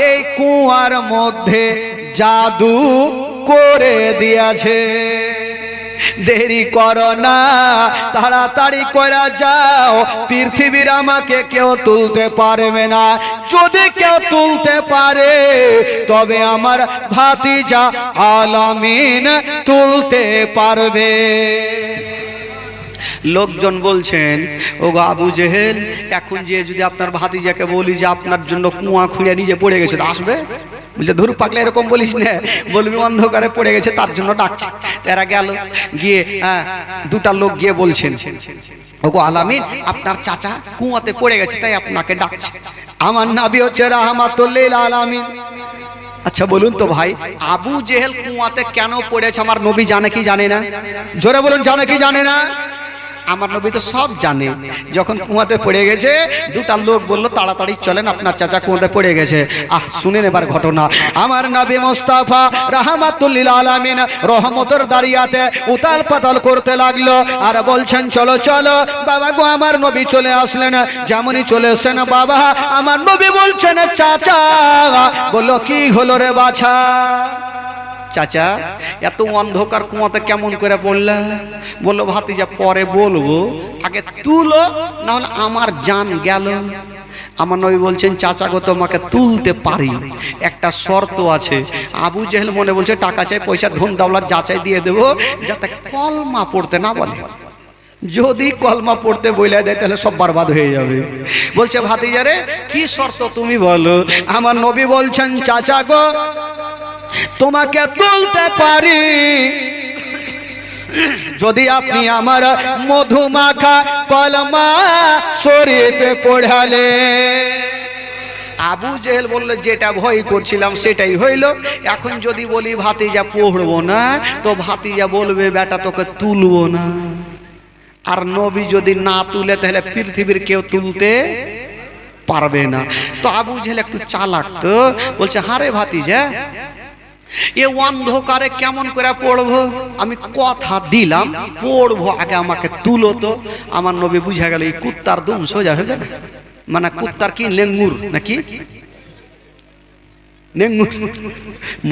এই কুয়ার মধ্যে জাদু করে দিয়েছে, দেরি করো না, তাড়াতাড়ি করে যাও, পৃথিবীর আমাকে কেউ তুলতে পারবে না, যদি কেউ তুলতে পারে তবে আমার ভাতিজা আলামিন তুলতে পারবে। লোকজন বলছেন ওগো আবু জেহেল, এখন যে যদি আপনার ভাতিজাকে বলি যে আপনার জন্য কুয়া খুঁড়ে নিজে পড়ে গেছে, তো আসবে? বলছে ধুর পাকলে এরকম বলিস না, বলবি অন্ধকারে পড়ে গেছে তার জন্য ডাকছে। তারা গেল, গিয়ে দুটা লোক গিয়ে বলছেন ওগো আলামিন আপনার চাচা কুয়াতে পড়ে গেছে তাই আপনাকে ডাকছে। আমার নবী হচ্ছে রাহমাতুল লিল আলামিন। আচ্ছা বলুন তো ভাই আবু জেহেল কুয়াতে কেন পড়েছে আমার নবী জানে কি জানে না? জোরে বলুন জানে কি জানে না? আমার নবী তো সব জানে। যখন কুয়াতে পড়ে গেছে দুটা লোক বলল তাড়াতাড়ি চলেন আপনার চাচা কুয়াতে পড়ে গেছে। শুনেন এবার ঘটনা। আমার নবী মুস্তাফা রাহমাতুল লিল আলামিন রহমতের দাঁড়িয়াতে উতাল পাতাল করতে লাগলো আর বলছেন চলো চলো। বাবা গো আমার নবী চলে আসলেন, যেমনই চলে এসেছেন বাবা আমার নবী বলছেন চাচা। বললো কি হলো রে বাছা? চাচা এত অন্ধকার কুয়াতে কেমন করে পড়লা? বললো ভাতিজা পরে বলবো, আগে তুলো, না হলে আমার জান গেল। আমার নবী বলছেন চাচা গো তোমাকে তুলতে পারি, একটা শর্ত আছে। আবু জেহেল মনে বলছে টাকা চাই, পয়সা ধন দৌলত যাচাই দিয়ে দেবো, যাতে কলমা পড়তে না বলে। যদি কলমা পড়তে বইলা দেয় তাহলে সব বরবাদ হয়ে যাবে। বলছে ভাতিজা রে কি শর্ত তুমি বলো। আমার নবী বলছেন চাচা গো তোমাকে তুলতে পারি যদি আপনি আমার মধুমাখা কলমা শরীফে পড়ালে। আবু জেহেল বলল যেটা ভয় করছিলাম সেটাই হইল। এখন যদি বলি ভাতিজা পড়বো না তো ভাতিজা বলবে বেটা তোকে তুলবো না। আর নবী যদি না তুলে তাহলে পৃথিবীর কেউ তুলতে পারবে না। তো আবু জেহেল একটু চালাক, তো বলছে হারে ভাতিজা এ অন্ধকারে কেমন করে পড়বো? আমি কথা দিলাম পড়বো, আগে আমাকে তুলো তো। আমার নবী বুঝা গেল এই কুত্তার দুম সোজা হবে না, মানে কুত্তার কি লেঙ্গুর নাকি নেঙ্গুর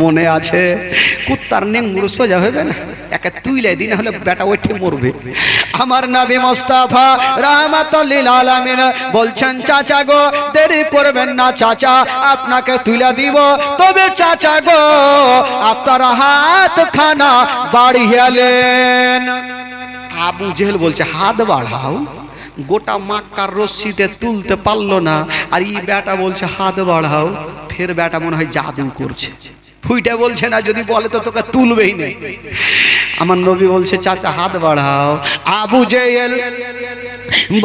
মনে আছে? কুত্তার নেঙ্গুর সোজা হবে না, একে তুইলে দিন হলে বেটা ওইঠে মরবে। আমার নবী মুস্তাফা রাহমাতুল লিল আলামিন বলছেন চাচা গো দেরি করবেন না, চাচা আপনাকে তুলে দিব। তবে চাচা গো আপনার হাত খানা বাড়িয়ালেন। আবু জেহেল বলছে হাত বাড়াও। গোটা মক্কার রশ্মিতে তুলতে পারলো না, আর এই বেটা বলছে হাত বাড়াও। ফের বেটা মনে হয় জাদু করছে, ফুইটা বলছে না, যদি বলে তো তোকে তুলবেই না। আমার নবী বলছে চাচা হাত বাড়াও। আবু জেহেল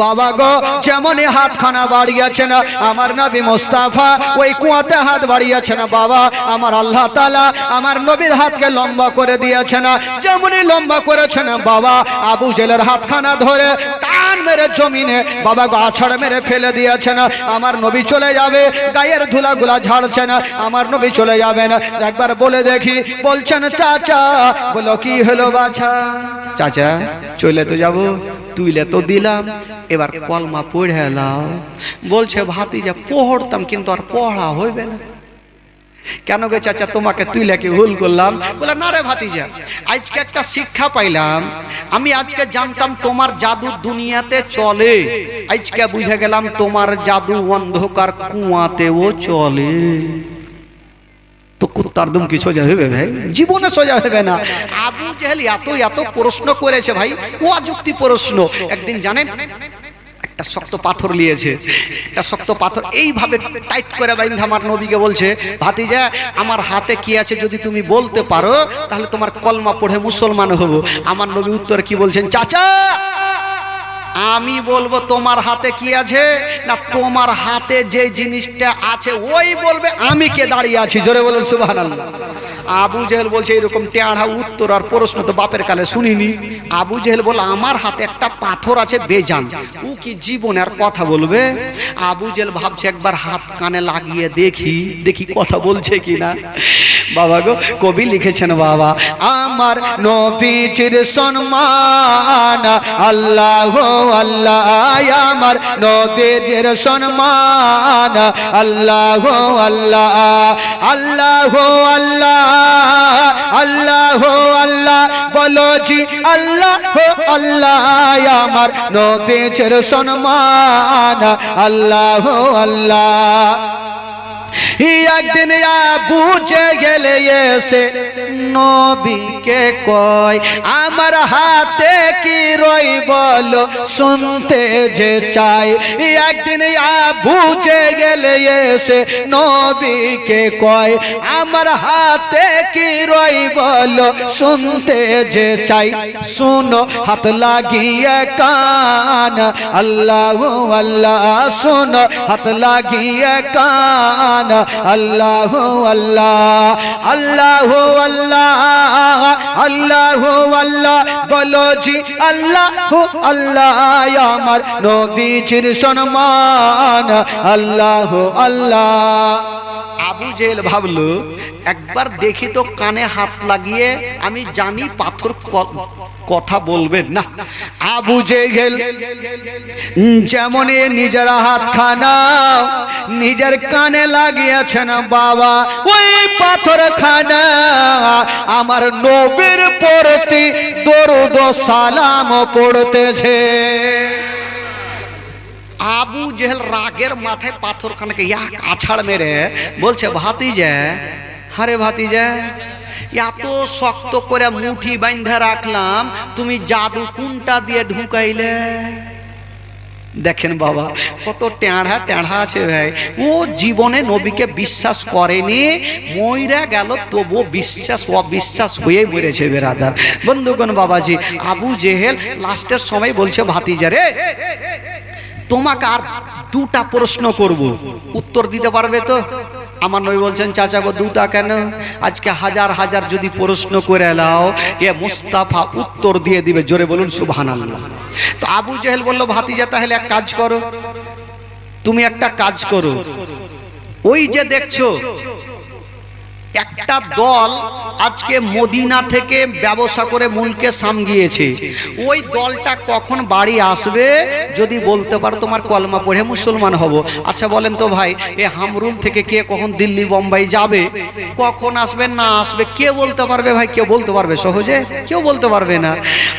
বাবা গো যেমনই হাতখানা বাড়িয়েছে না আমার নবী মোস্তাফা ওই কুয়াতে হাত বাড়িয়েছে না বাবা, আমার আল্লাহ তাআলা আমার নবীর হাতকে লম্বা করে দিয়েছে না, যেমনই লম্বা করেছে না বাবা আবু জেহেলের হাতখানা ধরে টান মেরে জমিনে বাবা গো আছাড় মেরে ফেলে দিয়েছে না। আমার নবী চলে যাবে, গায়ের ধুলাগুলা ঝাড়ছে না, আমার নবী চলে যাবে না। একবার বলে দেখি, বলছেন চাচা, বলো কি হলো বাছা? চাচা চলে তো যাব, তুইলে তো দিলাম, এবার কলমা পড়ে এলাও। বলছে ভাতিজা পড়তাম কিন্তু আর পড়া হইবে না। কেন গে চাচা, তোমাকে তুইলে কি ভুল করলাম? বলে না রে ভাতিজা, আজকে একটা শিক্ষা পাইলাম, আমি আজকে জানতাম তোমার জাদু দুনিয়াতে চলে, আজকে বুঝে গেলাম তোমার জাদু অন্ধকার কুয়াতেও চলে। তো কুত্তার দুম কি সোজা হবে ভাই? জীবনে সোজা হবে না। আবু জেহেল এত এত প্রশ্ন করেছে ভাই, অযুক্তি প্রশ্ন। একদিন জানেন একটা শক্ত পাথর নিয়েছে, একটা শক্ত পাথর এইভাবে টাইট করে বাইন্ধে আমার নবীকে বলছে ভাতিজা আমার হাতে কি আছে যদি তুমি বলতে পারো তাহলে তোমার কলমা পড়ে মুসলমান হব। আমার নবী উত্তরে কি বলছেন, চাচা আমি বলবো তোমার হাতে কি আছে না, তোমার হাতে যে জিনিসটা আছে ওই বলবে আমি কে দাঁড়িয়ে আছি। জোরে বলুন সুবহানাল্লাহ। আবু জেহেল বলছে এরকম টেঁড়া উত্তর আর প্রশ্ন তো বাপের কালে শুনিনি। আবু জেহেল বলে আমার হাতে একটা পাথর আছে বেজান, ও কি জীবনে আর কথা বলবে? আবু জেহেল ভাবছে একবার হাত কানে লাগিয়ে দেখি দেখি কথা বলছে কিনা। বাবা গো কবি লিখেছেন বাবা, আমার নবীজির সম্মান আল্লাহ আল্লাহ, আমার নবীজির সম্মান আল্লাহ আল্লাহ, আল্লাহ আল্লাহ আল্লাহ আল্লাহ, বলো জি আল্লাহ আল্লাহ, আমার নবীজির সম্মান আল্লাহ আল্লাহ। একদিন আবু জেহেল এসে নবীকে কয় আমার হাতে কি রই বলো শুনতে যে চাই। একদিন আবু জেহেল এসে নবীকে কয় আমার হাতে কি রই বলো শুনতে যে চাই। শুনো হাত লাগিয়ে কান আল্লাহ আল্লাহ, শুনো হাত লাগিয়ে কান আল্লাহ আল্লাহ, আল্লাহ আল্লাহ আল্লাহ আল্লাহ, বলো জি আল্লাহ আল্লাহ, আমার নবীজির সম্মান আল্লাহ আল্লাহ। আবু জেহেল ভাবলো একবার দেখি তো কানে হাত লাগিয়ে, আমি জানি পাথর কথা বলবেন না। আবু জেহেল যেমন নিজের হাতখানা নিজের কানে লাগিয়েছেন বাবা, ওই পাথর খানা আমার নবীর প্রতি দরুদ সালাম পড়তেছে। আবু জেহেল রাগের মাথায় পাথরখানাকে এক আছাড় মেরে বলছে ভাতিজা, হারে ভাতিজা এত শক্ত করে মুঠি বাঁধে রাখলাম, তুমি জাদু কোনটা দিয়ে ঢুকাইলে? দেখেন বাবা কত টেঁড়া টেঁড়া আছে ভাই, ও জীবনে নবীকে বিশ্বাস করেনি, মইরা গেল তবু বিশ্বাস অবিশ্বাস হয়ে মরেছে বেরাদার বন্ধুগণ। বাবাজি আবু জেহেল লাস্টের সময় বলছে ভাতিজা রে, তোমাকে আর দুটা প্রশ্ন করব, উত্তর দিতে পারবে তো? আমার নবী বলছেন চাচা গো দুটা কেন, আজকে হাজার হাজার যদি প্রশ্ন করে নাও এ মুস্তাফা উত্তর দিয়ে দিবে। জোরে বলুন সুবহানাল্লাহ। তো আবু জেহেল বলল ভাতিজা তাহলে এক কাজ করো, তুমি একটা কাজ করো, ওই যে দেখছো একটা দল আজকে মদিনা থেকে ব্যবসা করে মুলকে শাম গিয়েছে, ওই দলটা কখন বাড়ি আসবে যদি বলতে পারো তোমার কলমা পড়ে মুসলমান হব। আচ্ছা বলেন তো ভাই, এ হামরুল থেকে কে কখন দিল্লি বোম্বাই যাবে, কখন আসবে না আসবে কে বলতে পারবে ভাই? কেউ বলতে পারবে সহজে? কেউ বলতে পারবে না।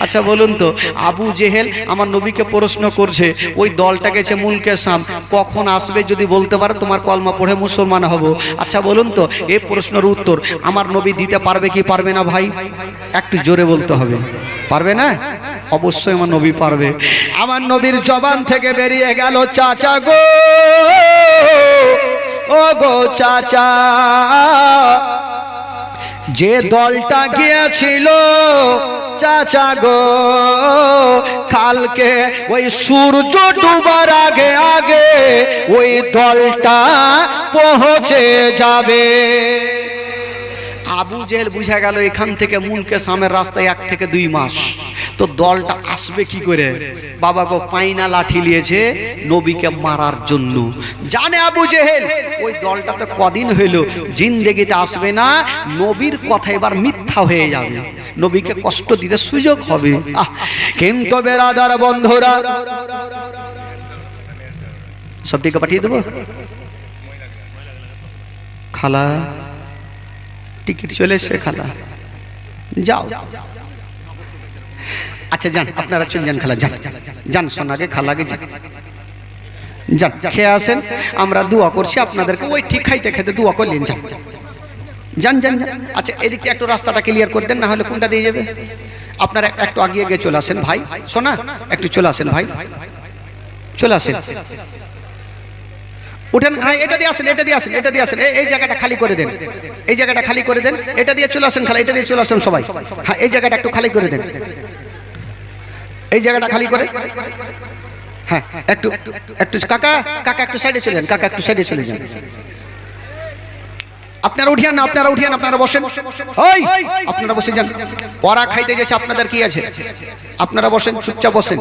আচ্ছা বলুন তো, আবু জেহেল আমার নবীকে প্রশ্ন করছে ওই দলটা গেছে মুলকে শাম, কখন আসবে যদি বলতে পারো তোমার কলমা পড়ে মুসলমান হব। আচ্ছা বলুন তো এই প্রশ্নের উত্তর আমার নবী দিতে পারবে কি পারবে না ভাই? একটু জোরে বলতে হবে। পারবে না? অবশ্যই আমার নবী পারবে। আমার নবীর জবান থেকে বেরিয়ে গেল চাচা গো ও গো চাচা, যে দলটা গিয়েছিল চাচা গো কালকে ওই সূর্য ডুবার আগে আগে ওই দলটা পৌঁছে যাবে। আবু জেহেল বুঝা গেল এখান থেকে মুলকে সামের রাস্তায় 1 থেকে 2 মাস, তো দলটা আসবে কি করে? বাবা গো পাইনা লাঠি নিয়েছে নবীকে মারার জন্য। জানে আবু জেহেল ওই দলটা তো কদিন হইল, জিন্দেগিতে আসবে না, নবীর কথা এবার মিথ্যা হয়ে যাবে, নবীকে কষ্ট দিতে সুযোগ হবে। কিন্তু বেরাদার বন্ধুরা, সব টিকা পাঠিয়ে দেবো। খালা টিকিট চলে এসে, খালা যাও। আচ্ছা যান, আপনারা চলে যান, খালা যান যান, সোনাকে খালাকে যান যান, খেয়ে আসেন, আমরা দোয়া করছি আপনাদেরকে, ওই ঠিক খাইতে খেতে দোয়া করলেন, যান যান যান যান। আচ্ছা এদিকে একটু রাস্তাটা ক্লিয়ার করে দেন, না হলে কোনটা দিয়ে যাবে? আপনারা একটু আগিয়ে গিয়ে চলে আসেন ভাই, সোনা একটু চলে আসেন ভাই, চলে আসেন, উঠেন। হ্যাঁ এটা দিয়ে আসেন, এটা দিয়ে আসেন, এটা দিয়ে আসেন, এই জায়গাটা খালি করে দেন, এই জায়গাটা খালি করে দেন, এটা দিয়ে চলে আসেন খালা, এটা দিয়ে চলে আসেন সবাই। হ্যাঁ এই জায়গাটা একটু খালি করে দেন, এই জায়গাটা খালি করে। হ্যাঁ একটু একটু কাকা কাকা একটু সাইডে চলে যান, কাকা একটু সাইডে চলে যান। আপনারা উঠিয়ান না, আপনারা উঠিয়ান, আপনারা বসেন, ওই আপনারা বসে যান, ওরা খাইতে গেছে, আপনাদের কি আছে? আপনারা বসেন, চুপচাপ বসেন,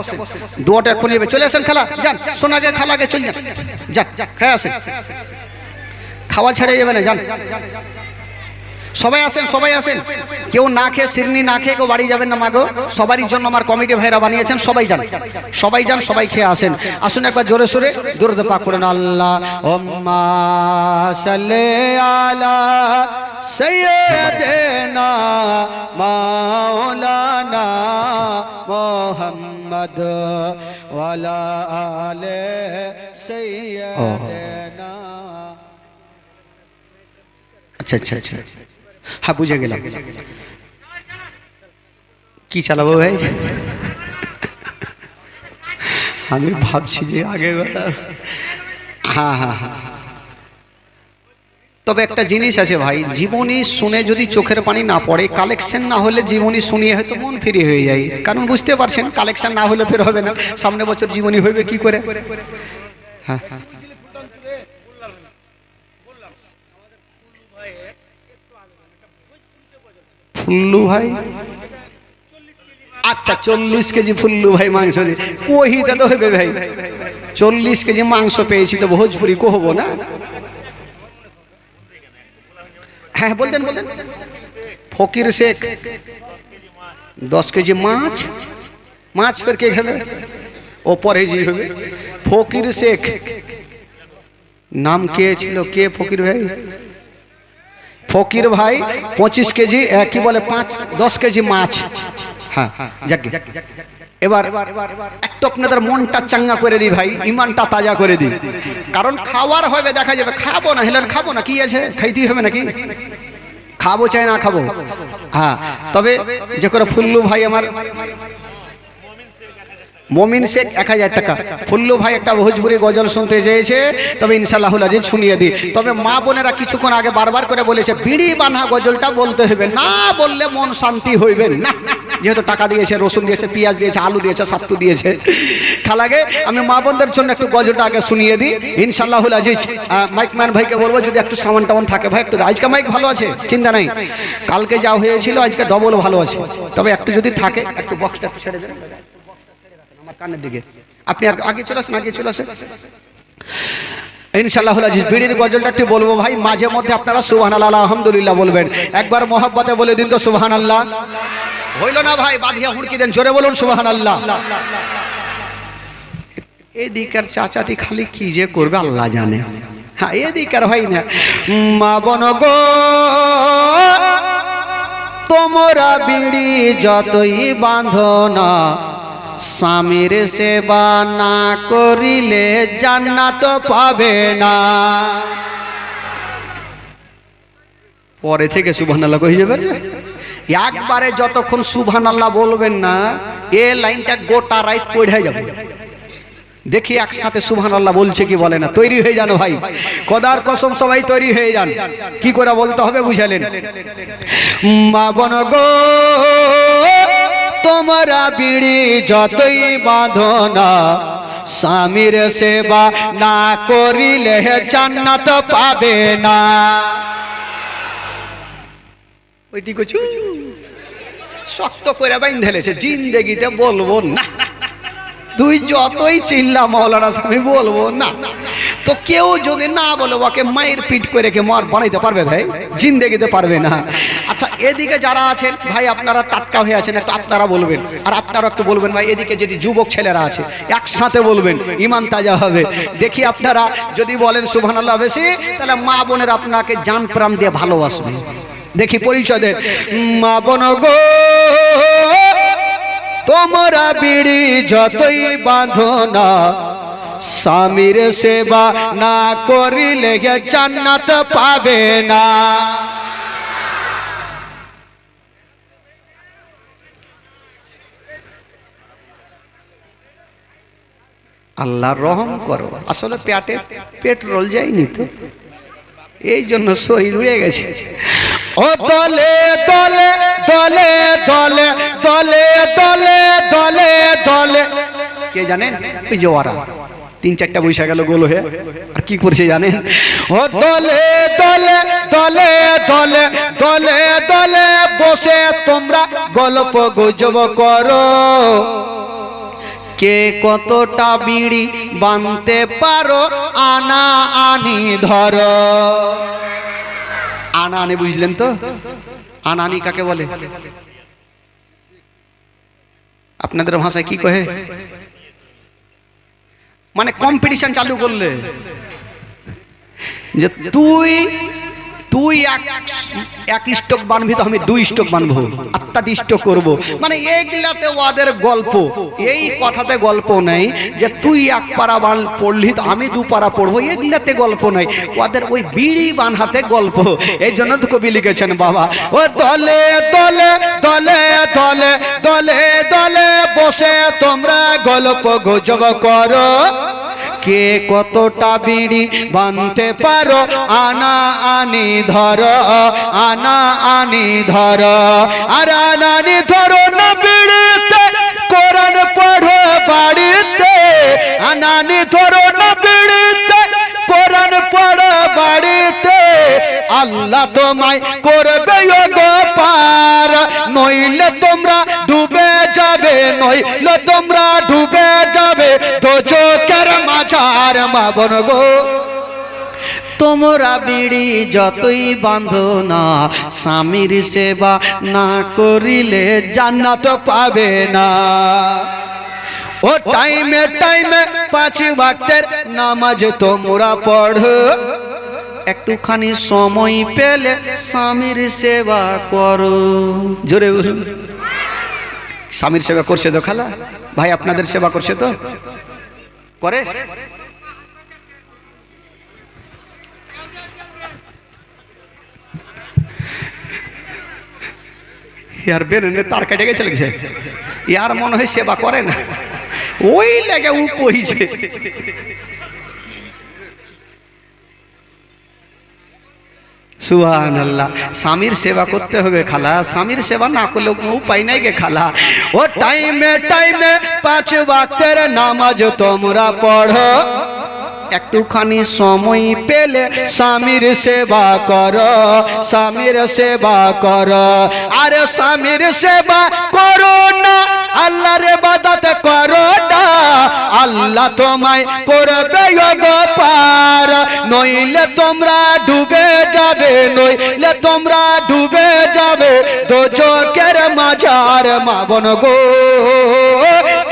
দোয়াটা এখন নেবে। চলে আসেন খালা, যান, সোনাকে খালাকে চলে যান, যান খেয়ে আসেন, খাওয়া ছেড়ে যাবে না, যান সবাই আসেন, সবাই আসেন, কেউ না খেয়ে সিরনি না খেয়ে কেউ বাড়ি যাবেন না মাগো, সবারই জন্য আমার কমিটি ভাইরা বানিয়েছেন, সবাই যান, সবাই যান, সবাই খেয়ে আসেন। আসুন একবার জোরে সোরে দরুদ পাক করেন, আল্লাহুম্মা সাল্লি আলা সাইয়্যিদিনা মাওলানা মুহাম্মদ ওয়া আলা আলি সাইয়্যিদিনা। আচ্ছা আচ্ছা আচ্ছা, হ্যাঁ বুঝে গেলাম। কি চালাবো ভাই? আমি ভাবছি যে আগে, হ্যাঁ হ্যাঁ হ্যাঁ, তবে একটা জিনিস আছে ভাই, জীবনী শুনে যদি চোখের পানি না পড়ে, কালেকশন না হলে জীবনী শুনিয়ে হয়তো মন ফ্রি হয়ে যায়, কারণ বুঝতে পারছেন কালেকশন না হলে ফের হবে না, সামনে বছর জীবনী হইবে কি করে? হ্যাঁ হ্যাঁ, ফুল্লু ভাই, আচ্ছা 40 কেজি ফুল্লু ভাই মাংস দিয়ে কহিতে তো হবে ভাই, 40 কেজি মাংস পেয়েছি তো ভোজপুরি কহবো না? হ্যাঁ বলতেন বলতেন, ফকির শেখ 10 কেজি মাছ, মাছ ফের কে খাবে? ও পরেজি হবে। ফকির শেখ নাম কে ছিল, কে ফকির ভাই? ফকির ভাই 25 কেজি কি বলে 10 কেজি মাছ। হ্যাঁ যাকে এবার একটু আপনাদের মনটা চাঙ্গা করে দিই ভাই, ইমানটা তাজা করে দিই, কারণ খাওয়ার হবে দেখা যাবে, খাবো না হেলেন খাবো না, কি আছে খাইতেই হবে নাকি, খাবো চাই না খাবো। হ্যাঁ তবে যে করে ফুল্লু ভাই আমার মমিন শেখ 1000 টাকা, ফুল্লু ভাই একটা ভোজপুরি গজল শুনতে চেয়েছে, তবে ইনশাআল্লাহুল আজিজ শুনিয়ে দিই। তবে মা বোনেরা কিছুক্ষণ আগে বারবার করে বলেছে বিড়ি বাঁধা গজলটা বলতে হবে, না বললে মন শান্তি হইবে না, যেহেতু টাকা দিয়েছে, রসুন দিয়েছে, পেঁয়াজ দিয়েছে, আলু দিয়েছে, সাত্তু দিয়েছে। খালাগে আমি মা বোনদের জন্য একটু গজলটা আগে শুনিয়ে দিই ইনশাআল্লাহুল আজিজ। মাইকম্যান ভাইকে বলবো যদি একটু সামান টামান থাকে ভাই একটু, আজকে মাইক ভালো আছে চিন্তা নাই, কালকে যা হয়েছিল আজকে ডবল ভালো আছে, তবে একটু যদি থাকে একটু বক্সটা একটু ছেড়ে দেন আমার কানের দিকে, আপনি আগে চলে আসেন, আগে চলে আসেন ইনশাআল্লাহুল আজিজ। বিড়ির গজলটা একটু বলবো ভাই, মাঝে মধ্যে আপনারা সুবহানাল্লাহ আলহামদুলিল্লাহ বলবেন, একবার মোহাব্বতে বলে দিন তো সুবহানাল্লাহ। হইল না ভাই, বাঁধিয়া হুড়কি দেন, জোরে বলুন সুবহানাল্লাহ। এদিকার চাচাটি খালি কি যে করবে আল্লাহ জানে, হ্যাঁ এদিকার হয় না। মা বোন গো তোমরা বিড়ি যতই বাঁধো না, স্বামীর সেবা না করিলে জান্নাত পাবে না। পরে থেকে সুবহানাল্লাহ কই যাবে, একবারে যতক্ষণ সুবহানাল্লাহ বলবেন না এ লাইনটা গোটা রাত পড়ে যাবে, দেখি একসাথে সুবহানাল্লাহ বলছে কি বলে না। তৈরি হয়ে যান ভাই, খোদার কসম সবাই তৈরি হয়ে যান। কি করে বলতে হবে বুঝালেন? মা বোন গো তোমরা বিড়ি যতই বাঁধো না, স্বামীর সেবা না করিলে জান্নাত পাবে না। ওইটি কিছু শক্ত করে বাইন্ধেলেছে, জিন্দেগিতে বলবো না। তুই যতই চিল্লা মৌলানা আমি বলবো না। তো কেউ যদি না বলে ওকে মায়ের পিট করে কে মার বানাইতে পারবে ভাই? জিন্দেগিতে পারবে না। আচ্ছা এদিকে যারা আছেন ভাই আপনারা টাটকা হয়ে আছেন, একটু আপনারা বলবেন, আর আপনারা একটু বলবেন ভাই। এদিকে যেটি যুবক ছেলেরা আছে একসাথে বলবেন, ইমান তাজা হবে। দেখি আপনারা যদি বলেন সুবহানাল্লাহ বেশি, তাহলে মা বোনের আপনাকে জান প্রাণ দিয়ে ভালোবাসবে। দেখি পরিচয় দেন। মা বোন গো তোমরা বিড়ি যতই বাঁধো না, স্বামীর সেবা না করিলে জান্নাত পাবে না। আল্লাহ রহম করো। আসলে পেটে পেট্রোল যায়নি তো, এই জন্য শরীর উড়ে গেছে। ও দলে দলে দলে দলে দলে দলে দলে দলে, কে জানেন? ওই যে ওরা তিন চারটা বৈশা গেল গোল হয়ে, আর কি করছে জানেন? ও দলে দলে দলে দলে দলে দলে বসে তোমরা গল্প গুজব করো, কে কতটা বিড়ি বানতে পারো আনা আনি ধরো। আনা আনি বুঝলেন তো? আনা আনি কাকে বলে আপনাদের ভাষায় কি কহে? মানে কম্পিটিশন চালু করলে যে তুই এক স্টক বানবি তো আমি 2 স্টক বানবো, 8টা স্টক করবো। মানে এইগুলাতে ওদের গল্প, এই কথাতে গল্প নেই যে তুই 1 পারা পড়লি তো আমি 2 পারা পড়বো, এগুলাতে গল্প নাই। ওদের ওই বিড়ি বানহাতে গল্প। এই জন্য তো কবি লিখেছেন বাবা, ও দলে দলে দলে দলে দলে দলে বসে তোমরা গল্প গুজব করো, কে কতটা বিড়ি বানতে পারো আনা আনি ধরো, আনা আনি ধরো। আর আনা আনি ধরো না বিড়িতে, কোরআন পড়ো বাড়িতে। আনা আনি ধরো না বিড়িতে, কোরআন পড়ো বাড়িতে। আল্লাহ তোমায় করবে গো পার, নইলে তোমরা ডুবে যাবে, নইলে তোমরা ডুবে যাবে দোজখের মাঝার। মা বোন গো তোমরা বিড়ি যতই বাঁধো না, স্বামীর সেবা না করিলে জান্নাত পাবে না। ও টাইমে টাইমে 5 ওয়াক্তের নামাজ তোমরা পড়ো, একটুখানি সময় পেলে স্বামীর সেবা করো। জোরে বলুন। স্বামীর সেবা করছে তো খালা ভাই? আপনাদের সেবা করছে তো? করে? ইয়ার বেরেনে তার কেটে গেছে লাগছে, ইয়ার মনে হয় সেবা করে না, ওই লেগে ও কইছে। সুবহানাল্লাহ। স্বামীর সেবা করতে হবে খালা, স্বামীর সেবা না করলে কোনো উপায় নাই গে খালা। ও টাইমে টাইমে 5 ওয়াক্তের নামাজ তোমরা পড়ো, একটুখানি সময় পেলে স্বামীর সেবা করো, স্বামীর সেবা করো। আরে স্বামীর সেবা করো না, আল্লাহর ইবাদত করো না, আল্লাহ তোমায় করবে গো পার। নইলে তোমরা ডুবে যাবে, নইলে তোমরা ডুবে যাবে দোজখের মাঝার। মা বোন গো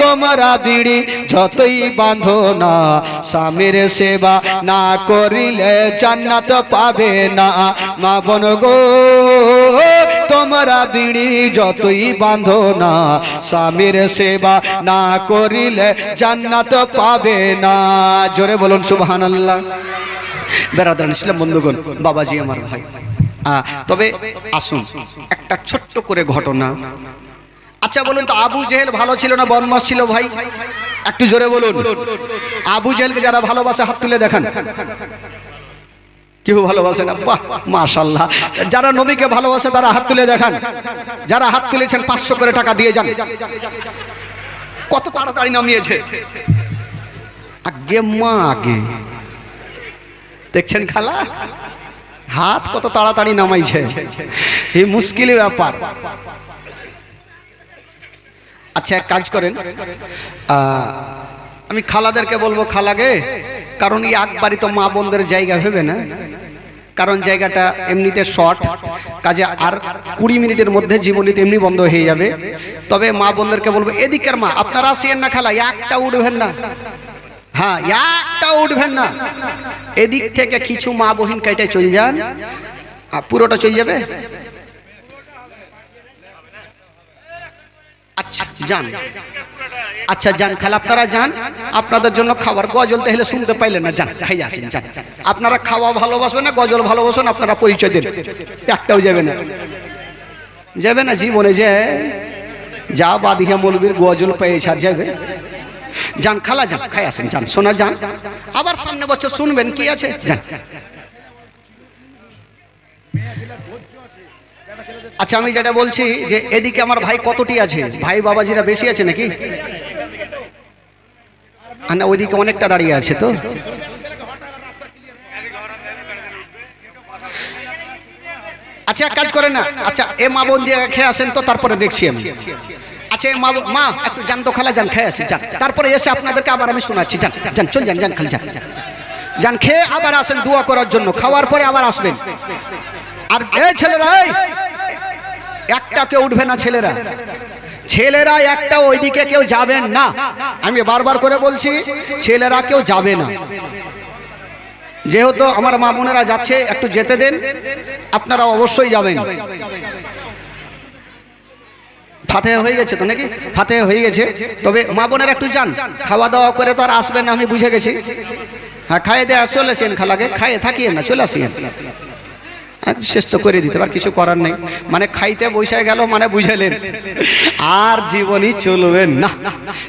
তোমরা বিড়ি যতই বাঁধো না, স্বামীর সেবা না করিলে জান্নাত পাবে না। মা বোন গো তোমরা বিড়ি যতই বাঁধো না, স্বামীর সেবা না করিলে জান্নাত পাবে না। জোরে বলুন সুবহানাল্লাহ। বেরাদার ইসলাম বন্ধুগণ, বাবাজি আমার ভাই, তবে আসুন একটা ছোট্ট করে ঘটনা। আচ্ছা বলুন তো, আবু জেহেল ভালো ছিল না বদমাশ ছিল ভাই? একটু জোরে বলুন। আবু জেহেলকে যারা ভালোবাসে হাত তুলে দেখান। কেউ ভালোবাসে না? বাহ, মাশাআল্লাহ। যারা নবীকে ভালোবাসে তারা হাত তুলে দেখান। যারা হাত তুলেছেন 500 করে টাকা দিয়ে যান। কত তাড়াতাড়ি নামিয়েছে। আগে মা আগে দেখছেন খালা, হাত কত তাড়াতাড়ি নামাইছে। এই মুশকিল ব্যাপার। আচ্ছা এক কাজ করেন, আমি খালাদেরকে বলবো, খালাগে, কারণ এই আকবারি তো মা বোনদের জায়গা হবে না, কারণ জায়গাটা এমনিতে শর্ট, কাজে আর 20 মিনিটের মধ্যে জীবনীতে এমনি বন্ধ হয়ে যাবে। তবে মা বোনদেরকে বলবো, এদিকের মা আপনারা আসেন না খালা, একটা উঠবেন না। হ্যাঁ, একটা উঠবেন না। এদিক থেকে কিছু মা বহিন কেটে চলে যান, পুরোটা চলে যাবে। আচ্ছা যান, আচ্ছা যান খালা, আপনারা যান। আপনাদের জন্য খাবার গজল তাহলে শুনতে পাইলেন না, যান খাই আসেন যান। আপনারা খাওয়া ভালোবাসবেন না গজল ভালোবাসেন, আপনারা পরিচয় দেন। একটাও যাবে না, যাবে না জীবনে। যে যা বাদিহা মৌলবীর গজল পেয়েছে আর যাবে। যান খালা, যান খাই আসেন, যান শোনা যান। আবার সামনে বছর শুনবেন, কি আছে যান। আচ্ছা আমি যেটা বলছি যে এদিকে আমার ভাই কতটি আছে? ভাই বাবাজিরা বেশি আছে নাকি? না, ওইদিকে অনেকটা দাঁড়িয়ে আছে তো। আচ্ছা এক কাজ করেন না, আচ্ছা এ মা বোন দিয়ে খেয়ে আসেন তো, তারপরে দেখছি আমি। আচ্ছা মা একটু যান তো খালা, যান খেয়ে আসেন, যান। তারপরে এসে আপনাদেরকে আবার আমি শোনাচ্ছি, যান যান চল যান, যান খালি যান, যান খেয়ে আবার আসেন দোয়া করার জন্য। খাওয়ার পরে আবার আসবেন। আর এই ছেলেরা, একটা কেউ উঠবে না, ছেলেরা ছেলেরা একটা ওইদিকে কেউ যাবেন না। আমি বারবার করে বলছি, ছেলেরা কেউ যাবে না। যেহেতু আমার মা বোনেরা যাচ্ছে, একটু যেতে দেন, আপনারা অবশ্যই যাবেন। ফাতেহা হয়ে গেছে তো নাকি? ফাতেহা হয়ে গেছে। তবে মা বোনেরা একটু যান, খাওয়া দাওয়া করে তো আর আসবেন না, আমি বুঝে গেছি। হ্যাঁ খাইয়ে দেওয়া চলে আসেন খালাকে, খাইয়ে থাকিয়ে না, চলে আসেন। শেষ তো করে দিতে, আর কিছু করার নেই। মানে খাইতে বসে গেল মানে বুঝালেন, আর জীবনই চলবেন না।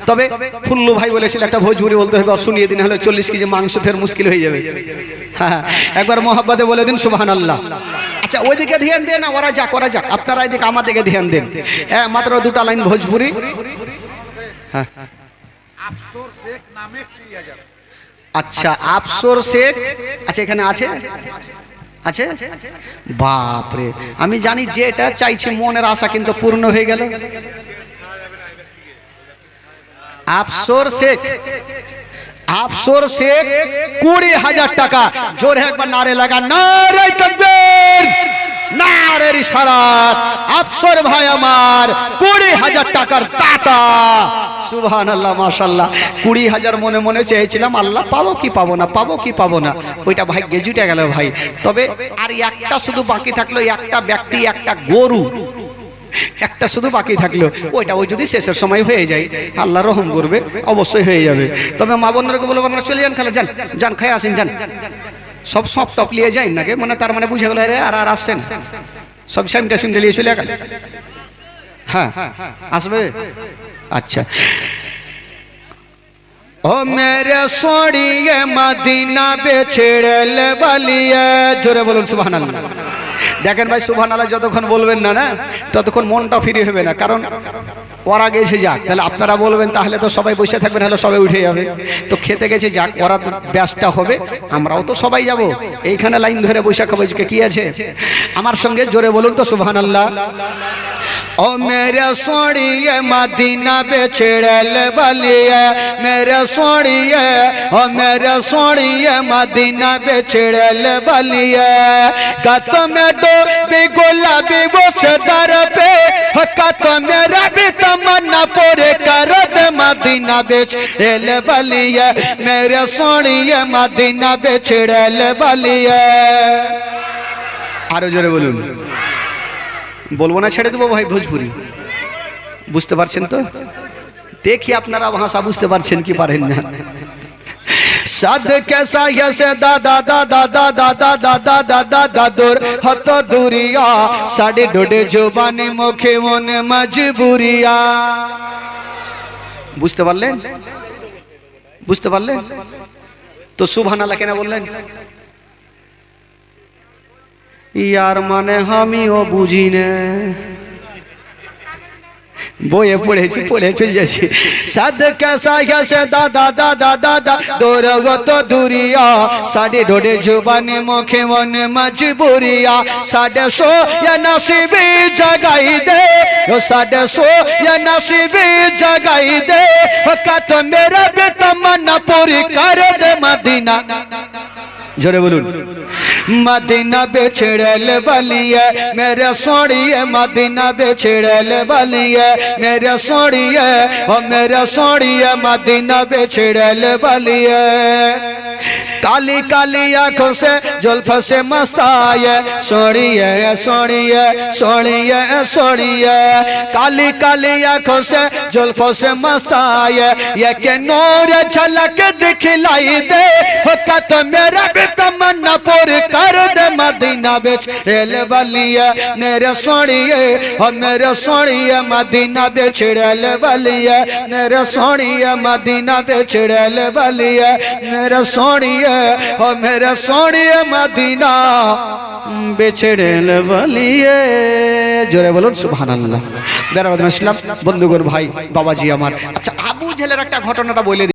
তবে ফুল্লু ভাই বলেছিল একটা ভোজপুরি বলতে হবে, শুনিয়ে দিন, হলে 40 কেজি মাংস ফের মুশকিল হয়ে যাবে। হ্যাঁ একবার মোহাব্বতে বলে দিন সুবহানাল্লাহ। আচ্ছা ওইদিকে ধ্যান দেন, ওরা যাক, ওরা যাক, আপনারা এদিকে আমার দিকে ধ্যান দেন। হ্যাঁ মাত্র 2টা লাইন ভোজপুরি। হ্যাঁ আফসর শেখ নামে 20,000। আচ্ছা আফসর শেখ, আচ্ছা এখানে আছে আছে? বাপরে, আমি জানি যে এটা চাইছি মনের আশা কিন্তু পূর্ণ হয়ে গেল। আফসর শেখ, আফসর শেখ 20,000 টাকা। জোরে একবার নারে লাগা, নারে তাকবীর, নারে রিসালাত। আফসর ভাই আমার 20,000 টাকার দাতা। সুবহানাল্লাহ মাশাআল্লাহ। 20,000 মনে মনে চেয়েছিলাম, আল্লাহ পাবো কি পাবো না, পাবো কি পাবো না, ওইটা ভাই গেজুটে গেল ভাই। তবে আর একটা শুধু বাকি থাকলো, একটা ব্যক্তি একটা গরু, একটা শুধু বাকি থাকলো। ওইটা ওই যদি শেষের সময় হয়ে যায়, আল্লাহ রহম করবে, অবশ্যই হয়ে যাবে। তবে মা বোনদেরকে বলবো আপনারা চলে যান খালা, যান যান খাই আসেন, যান। সব সব টপ নিয়ে যাই নাকি, মানে তার মানে বুঝে গেল আর আর আসছেন, সব সাইমটা সিমটা নিয়ে চলে গেল। হ্যাঁ আসবে। আচ্ছা ও মেরে সোড়িয়ে মদিনা বেছেড়েল বলিয়ে, জোরে বলুন সুবহানাল্লাহ। দেখেন ভাই সুবহানাল্লাহ যতক্ষণ বলবেন না না ততক্ষণ মনটা ফ্রি হবে না, কারণ ওরা গেছে যাক, তাহলে আপনারা বলবেন, তাহলে তো সবাই বসে থাকবেন, হলে সবাই উঠে যাবে। তো খেতে গেছে যাক, ওরা তো ব্যস্ত হবে, আমরাও তো সবাই যাব। এইখানে লাইন ধরে বসে খাবো, কি আছে? আমার সঙ্গে জোরে বলুন তো সুবহানাল্লাহ। ओ मेरे सोनिए मदीना बेचड़ल बलिए, मेरे सोनिए ओ मेरे सोनिए मदीना बेचड़ल बलिए। कत में डोबी गुलाबी वो सदर पे, कत मेरा भी तमन्ना पूरे कर दे मदीना बेचड़ल बलिए, मेरे सोनिए मदीना बेचड़ल बलिए। आरो जोरे बोलून, বলবো না, ছেড়ে দেবো ভাই ভোজপুরি। বুঝতে পারছেন তো? দেখি আপনারা ভাষা বুঝতে পারছেন কি পারেন না। সাদ কেসা ইসে দাদা দাদা দাদা দাদা দাদা দাদুর হত দুরিয়া সাড়ে ডোডে জবানে মুখে মনে মজবুরিয়া। বুঝতে পারলেন? বুঝতে পারলেন তো সুবহানাল্লাহ কেন বললেন? ইয়ার মানে আমিও বুঝি না, বইয়ে পড়েছি পড়ে চলে যাচ্ছি। সাদ কেসা ইসে দাদা দাদা দাদা দৌড়গত দুরিয়া সাড়ে ডোডে জবানে মুখে মনে মজবুরিয়া। সাড়ে সো या नसीबी जगाई दे, ओ साढ़े सो या नसीबी जगाई दे, ओ का तो मेरा भी तमन्ना पूरी कर दे मदीना। जोरे बोलून मदीना बेछड़ल बलिए मेरे सोड़िए, मदीना बेछड़ल बलिए मेरे सोड़िए, ओ मेरे सोड़िए मदीना बेछड़ल बलिए। काली काली आंखों से जुल्फ से मस्ताए सोड़िए सोड़िए सोड़िए सोड़िए। काली काली आंखों से जुल्फों से मस्ताए ये के नूर झलक दिखलाई दे, हो का तो मेरा भी तमन्ना पूरी कर दे मदीना बेच रेल बलिए मेरे सोड़िए, हो मेरे सोड़िए मदीना बेच रेल बलिए मेरे सोड़िए मदीना बेच रेल बलिए मेरे सोड़िए, ओ मेरे सोड़िए मदीना बेछड़ेल बलिए। जोरे बोलুন সুবহানাল্লাহ। বেরাবাদ ইসলাম বন্ধুগণ ভাই বাবাজি আমার। আচ্ছা আবু জেহেলের একটা ঘটনাটা বলে